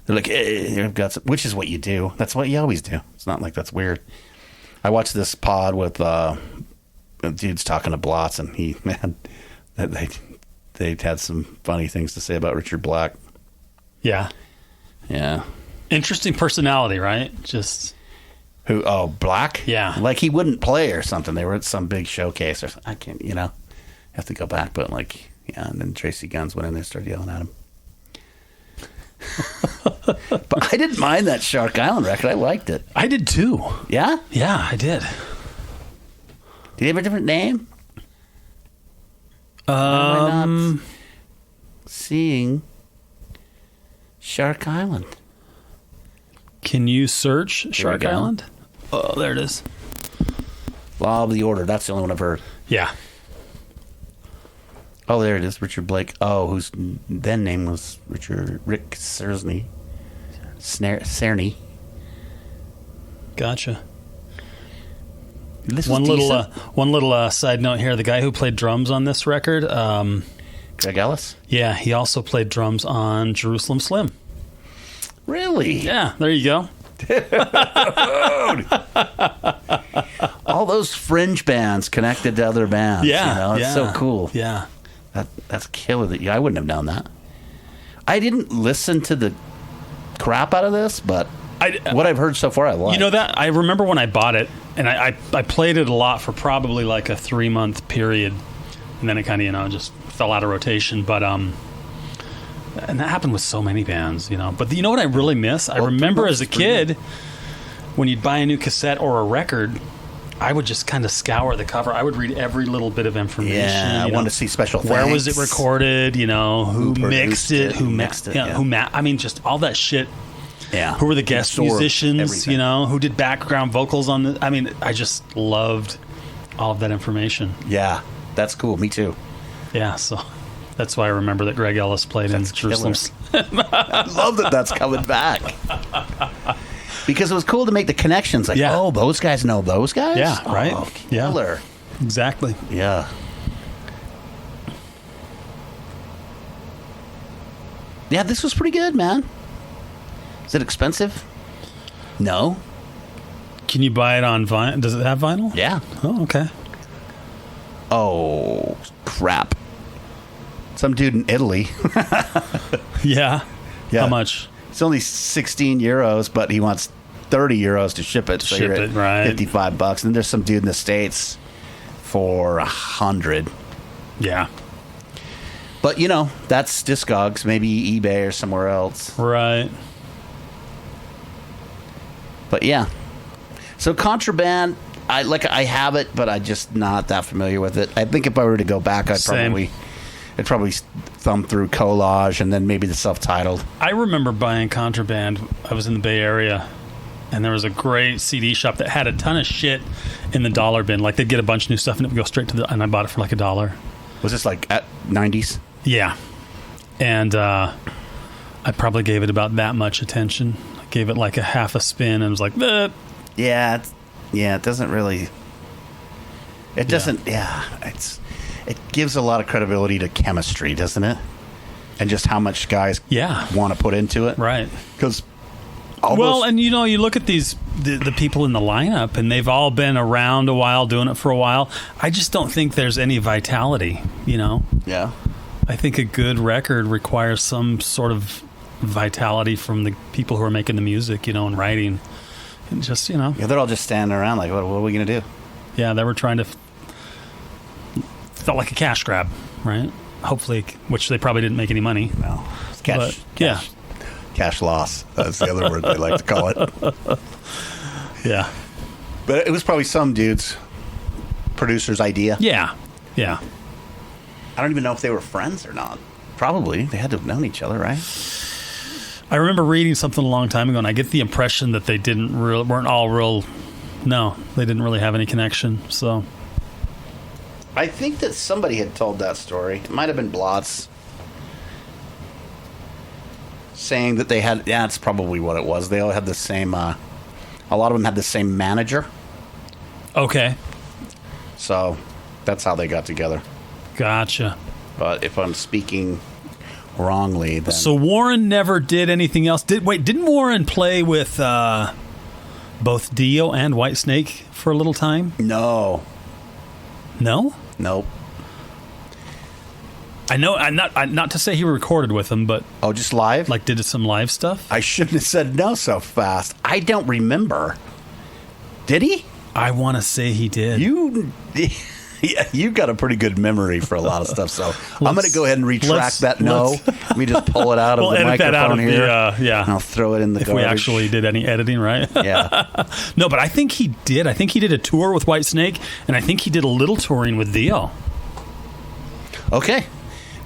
They're like, I've got some, which is what you do. That's what you always do. It's not like that's weird. I watched this pod with dudes talking to Blotz, and they had some funny things to say about Richard Black. Yeah. Yeah. Interesting personality, right? Just... Who? Oh, Black? Yeah. Like he wouldn't play or something. They were at some big showcase or something. I can't, have to go back. But like, yeah. And then Tracy Guns went in there and started yelling at him. But I didn't mind that Shark Island record. I liked it. I did too. Yeah? Yeah, I did. Did he have a different name? Seeing Shark Island. Can you search Shark Island? Oh, there it is. Law of the Order. That's the only one I've heard. Yeah. Oh, there it is. Richard Blake. Oh, whose then name was Rick Cerny. Gotcha. This one little side note here. The guy who played drums on this record, Greg Ellis. Yeah, he also played drums on Jerusalem Slim. Really? Yeah, there you go. All those fringe bands connected to other bands. Yeah, it's so cool. Yeah, that's killer. Yeah, I wouldn't have known that. I didn't listen to the crap out of this, but what I've heard so far, I like. You know that I remember when I bought it, and I played it a lot for probably like a 3-month period, and then it kind of just fell out of rotation. But and that happened with so many bands, But you know what I really miss? I remember as a kid, when you'd buy a new cassette or a record, I would just kind of scour the cover. I would read every little bit of information. Yeah, I want to see special things. Where was it recorded? Who mixed it? Who mixed it? I mean, just all that shit. Yeah. Who were the guest musicians? Everything. Who did background vocals on the? I mean, I just loved all of that information. Yeah, that's cool. Me too. Yeah, so that's why I remember that Greg Ellis played in Jerusalem. I love that that's coming back. Because it was cool to make the connections. Like, oh, those guys know those guys? Yeah, right. Killer. Yeah. Exactly. Yeah. Yeah, this was pretty good, man. Is it expensive? No. Can you buy it on vinyl? Does it have vinyl? Yeah. Oh, okay. Oh, crap. Some dude in Italy. Yeah. How much? It's only 16 euros, but he wants 30 euros to ship it. So you're at right. $55. And then there's some dude in the States, for $100. Yeah. But, that's Discogs, maybe eBay or somewhere else. Right. But, yeah. So, Contraband, I have it, but I'm just not that familiar with it. I think if I were to go back, I'd probably thumb through Collage and then maybe the self-titled. I remember buying Contraband. I was in the Bay Area, and there was a great CD shop that had a ton of shit in the dollar bin. Like, they'd get a bunch of new stuff, and it would go straight to and I bought it for like $1. Was this like at 90s? Yeah. And I probably gave it about that much attention. I gave it like a half a spin and was like, eh. Yeah, it doesn't really... It doesn't... It gives a lot of credibility to chemistry, doesn't it? And just how much guys want to put into it. Right. Because... and you look at the people in the lineup, and they've all been around a while, doing it for a while. I just don't think there's any vitality, Yeah. I think a good record requires some sort of vitality from the people who are making the music, and writing. And just, Yeah, they're all just standing around like, what are we going to do? Yeah, they were trying to... Felt like a cash grab, right? Hopefully, which they probably didn't make any money. No. Cash loss. That's the other word they like to call it. Yeah. But it was probably some dude's producer's idea. Yeah. I don't even know if they were friends or not. Probably. They had to have known each other, right? I remember reading something a long time ago, and I get the impression that they weren't all real... No, they didn't really have any connection, so... I think that somebody had told that story. It might have been Blotz. Saying that they had... Yeah, that's probably what it was. They all had the same... a lot of them had the same manager. Okay. So, that's how they got together. Gotcha. But if I'm speaking wrongly, then... So Warren never did anything else. Didn't Warren play with both Dio and Whitesnake for a little time? No. No? Nope. I know. I'm not to say he recorded with them, but just live. Like did some live stuff. I shouldn't have said no so fast. I don't remember. Did he? I want to say he did. You've got a pretty good memory for a lot of stuff. So I'm going to go ahead and retract that. No, let me just pull it out of the microphone here. And I'll throw it in the garbage. We actually did any editing, right? Yeah. No, but I think he did. I think he did a tour with Whitesnake, and I think he did a little touring with Dio. Okay.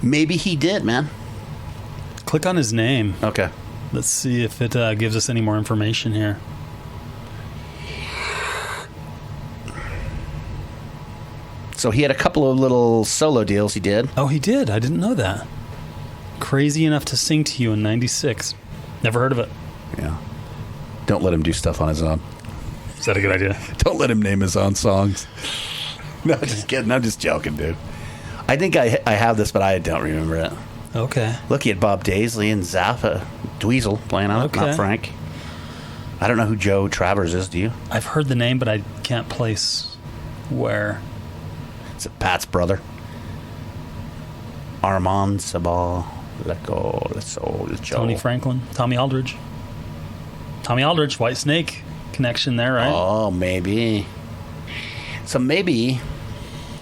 Maybe he did, man. Click on his name. Okay. Let's see if it gives us any more information here. So he had a couple of little solo deals he did. Oh, he did? I didn't know that. Crazy Enough to Sing to You in 96. Never heard of it. Yeah. Don't let him do stuff on his own. Is that a good idea? Don't let him name his own songs. No, just kidding. I'm just joking, dude. I think I have this, but I don't remember it. Okay. Look, he had Bob Daisley and Zappa, Dweezil playing on it, not Frank. I don't know who Joe Travers is, do you? I've heard the name, but I can't place where. It's Pat's brother. Armand Sabah. Tony Franklin. Tommy Aldridge. Tommy Aldridge, Whitesnake connection there, right? Oh, maybe. So maybe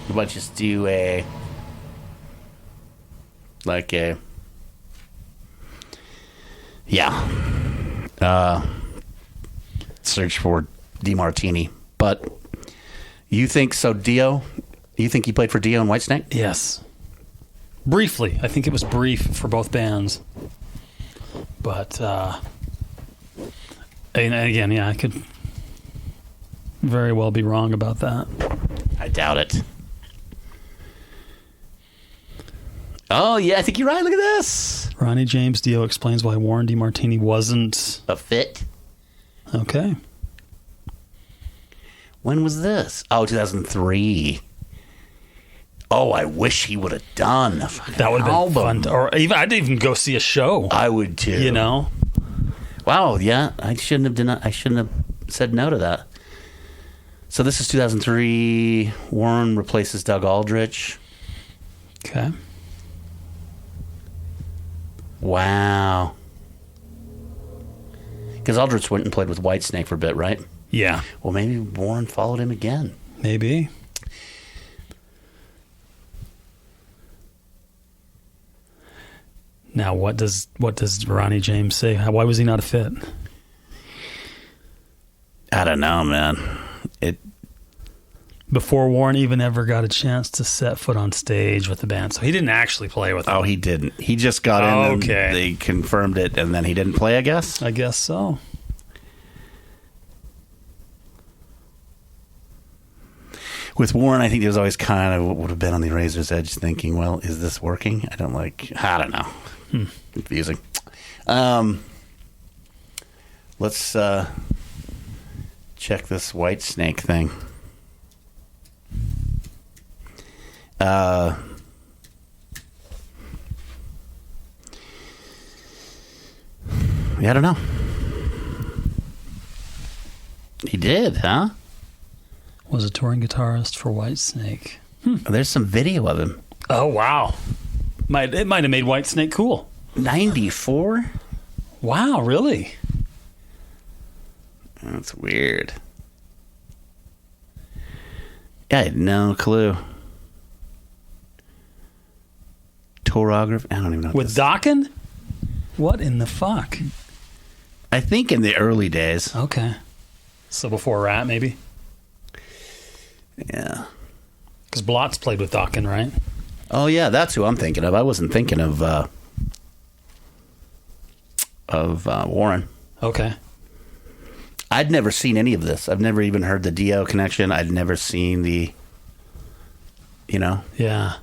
let's just do search for DeMartini. But you think so, Dio? You think he played for Dio and Whitesnake? Yes. Briefly. I think it was brief for both bands. But, and again, I could very well be wrong about that. I doubt it. Oh, yeah, I think you're right. Look at this. Ronnie James Dio explains why Warren DeMartini wasn't a fit. Okay. When was this? Oh, 2003. Oh, I wish he would have done that. Would have been fun. Or even I'd even go see a show. I would too. You know. Wow. Yeah, I shouldn't have said no to that. So this is 2003. Warren replaces Doug Aldrich. Okay. Wow. Because Aldrich went and played with Whitesnake for a bit, right? Yeah. Well, maybe Warren followed him again. Maybe. Now, what does Ronnie James say? Why was he not a fit? I don't know, man. Before Warren even ever got a chance to set foot on stage with the band. So he didn't actually play with them. Oh, he didn't. He just got in and they confirmed it, and then he didn't play, I guess? I guess so. With Warren, I think he was always kind of what would have been on the razor's edge thinking, well, is this working? I don't know. Confusing. Let's check this White Snake thing. Yeah, I don't know. He did, huh? Was a touring guitarist for Whitesnake. There's some video of him. Oh, wow. It might have made Whitesnake cool. 94? Wow, really? That's weird. Yeah, I had no clue. Tourography? I don't even know. With Dokken? What in the fuck? I think in the early days. Okay. So before Ratt, maybe? Yeah. Because Blotz played with Dokken, right? Oh, yeah, that's who I'm thinking of. I wasn't thinking of Warren. Okay. I'd never seen any of this. I've never even heard the Dio connection. I'd never seen the, Yeah.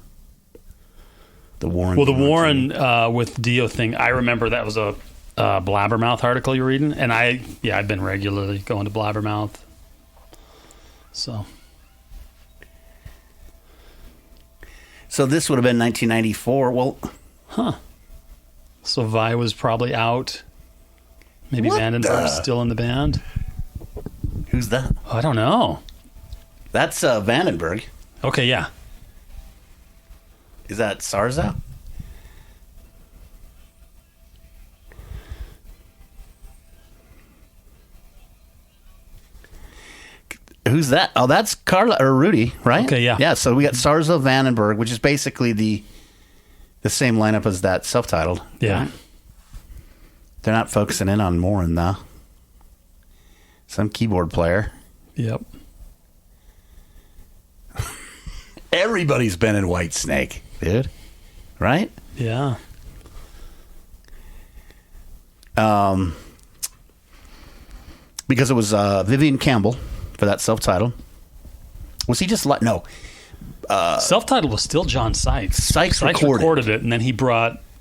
The Warren. Well, the Warren with Dio thing, I remember that was a Blabbermouth article you're reading, and I've been regularly going to Blabbermouth. So this would have been 1994. Well, So Vi was probably out. Maybe Vandenberg's still in the band. Who's that? I don't know. That's Vandenberg. Okay, yeah. Is that Sarza? Who's that? Oh, that's Carla or Rudy, right? Okay, yeah. Yeah, so we got Sarza, Vandenberg, which is basically the same lineup as that self-titled. Yeah. Right? They're not focusing in on Morin, though. Some keyboard player. Yep. Everybody's been in Whitesnake, dude. Right? Yeah. Because it was Vivian Campbell for that self-titled. Was he just no? Self-titled was still John Sykes. Sykes recorded it, and then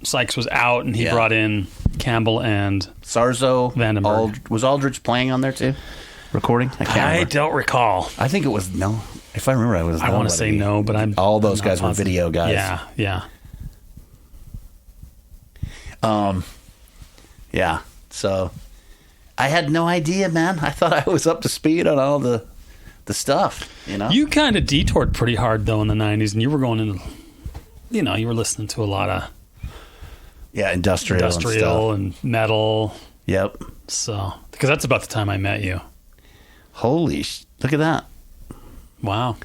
Sykes was out, and he brought in Campbell and Sarzo. Vandenberg. Was Aldridge playing on there too? Recording? I don't recall. I think it was no. If I remember, I want to say no, but all those guys were video guys. Yeah. Yeah. So I had no idea, man. I thought I was up to speed on all the stuff. You kind of detoured pretty hard though in the '90s, and you were going into, you were listening to a lot of industrial and metal. Yep. So because that's about the time I met you. Holy look at that. Wow.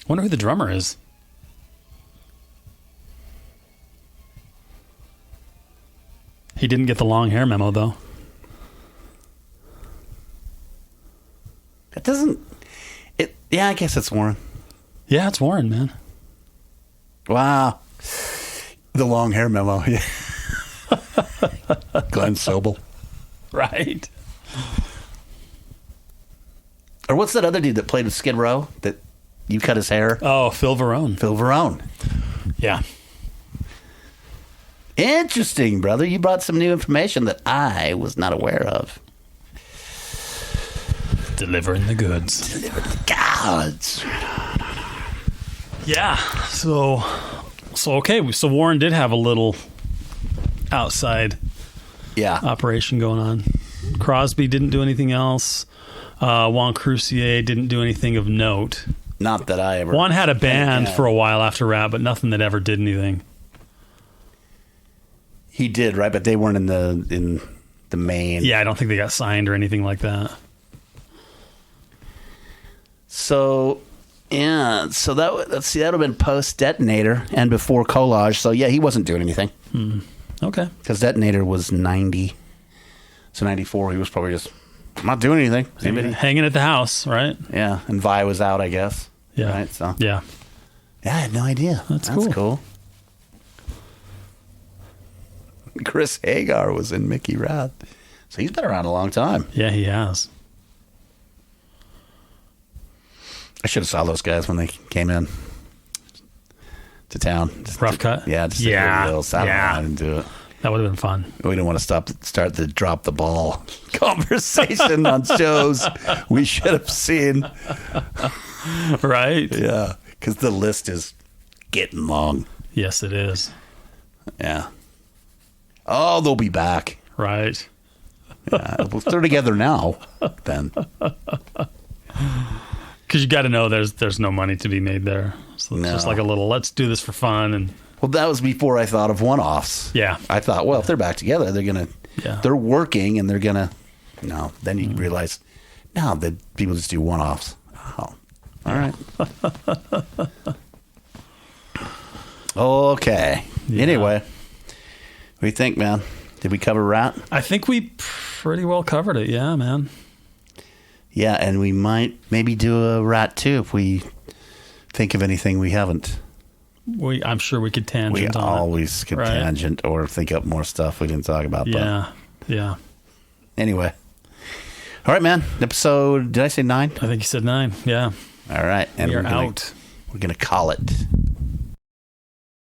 Wonder who the drummer is. He didn't get the long hair memo, though. It doesn't... Yeah, I guess it's Warren. Yeah, it's Warren, man. Wow. The long hair memo, yeah. Glenn Sobel. Right. Or what's that other dude that played with Skid Row that you cut his hair? Oh, Phil Varone. Phil Varone. Yeah. Interesting, brother. You brought some new information that I was not aware of. Delivering the goods. Delivering the gods. Yeah. So okay. So Warren did have a little outside operation going on. Crosby didn't do anything else. Juan Crucier didn't do anything of note. Not that I ever... Juan had a band for a while after Ratt, but nothing that ever did anything. He did, right? But they weren't in the main... Yeah, I don't think they got signed or anything like that. So Yeah, so that would have been post Detonator and before Collage. So yeah, he wasn't doing anything. Okay. Because Detonator was 90. So 94, he was probably just not doing anything. Hanging at the house, right? Yeah, and Vi was out, I guess. Yeah. Right, so. Yeah. Yeah, I had no idea. That's cool. Chris Hagar was in Mickey Ratt. So he's been around a long time. Yeah, he has. I should have saw those guys when they came in to town. Rough cut? Yeah, just to hear the deals. I didn't do it. That would have been fun. We didn't want to start the drop the ball conversation on shows we should have seen. Right? Yeah, because the list is getting long. Yes, it is. Yeah. Oh, they'll be back. Right. Yeah, well, they're together now, then. Because you got to know there's no money to be made there. So it's just like a little, let's do this for fun. And well, that was before I thought of one-offs. Yeah. I thought, well, if they're back together, they're working and they're going to, no. Then you realize, no, that people just do one-offs. Oh, all right. Okay. Yeah. Anyway, what do you think, man? Did we cover Ratt? I think we pretty well covered it. Yeah, man. Yeah, and we might maybe do a Ratt too if we think of anything we haven't. I'm sure we could tangent on it. We always could tangent or think up more stuff we didn't talk about. Yeah, yeah. Anyway. All right, man. Episode, did I say 9? I think you said 9, yeah. All right. And we're out. We're going to call it.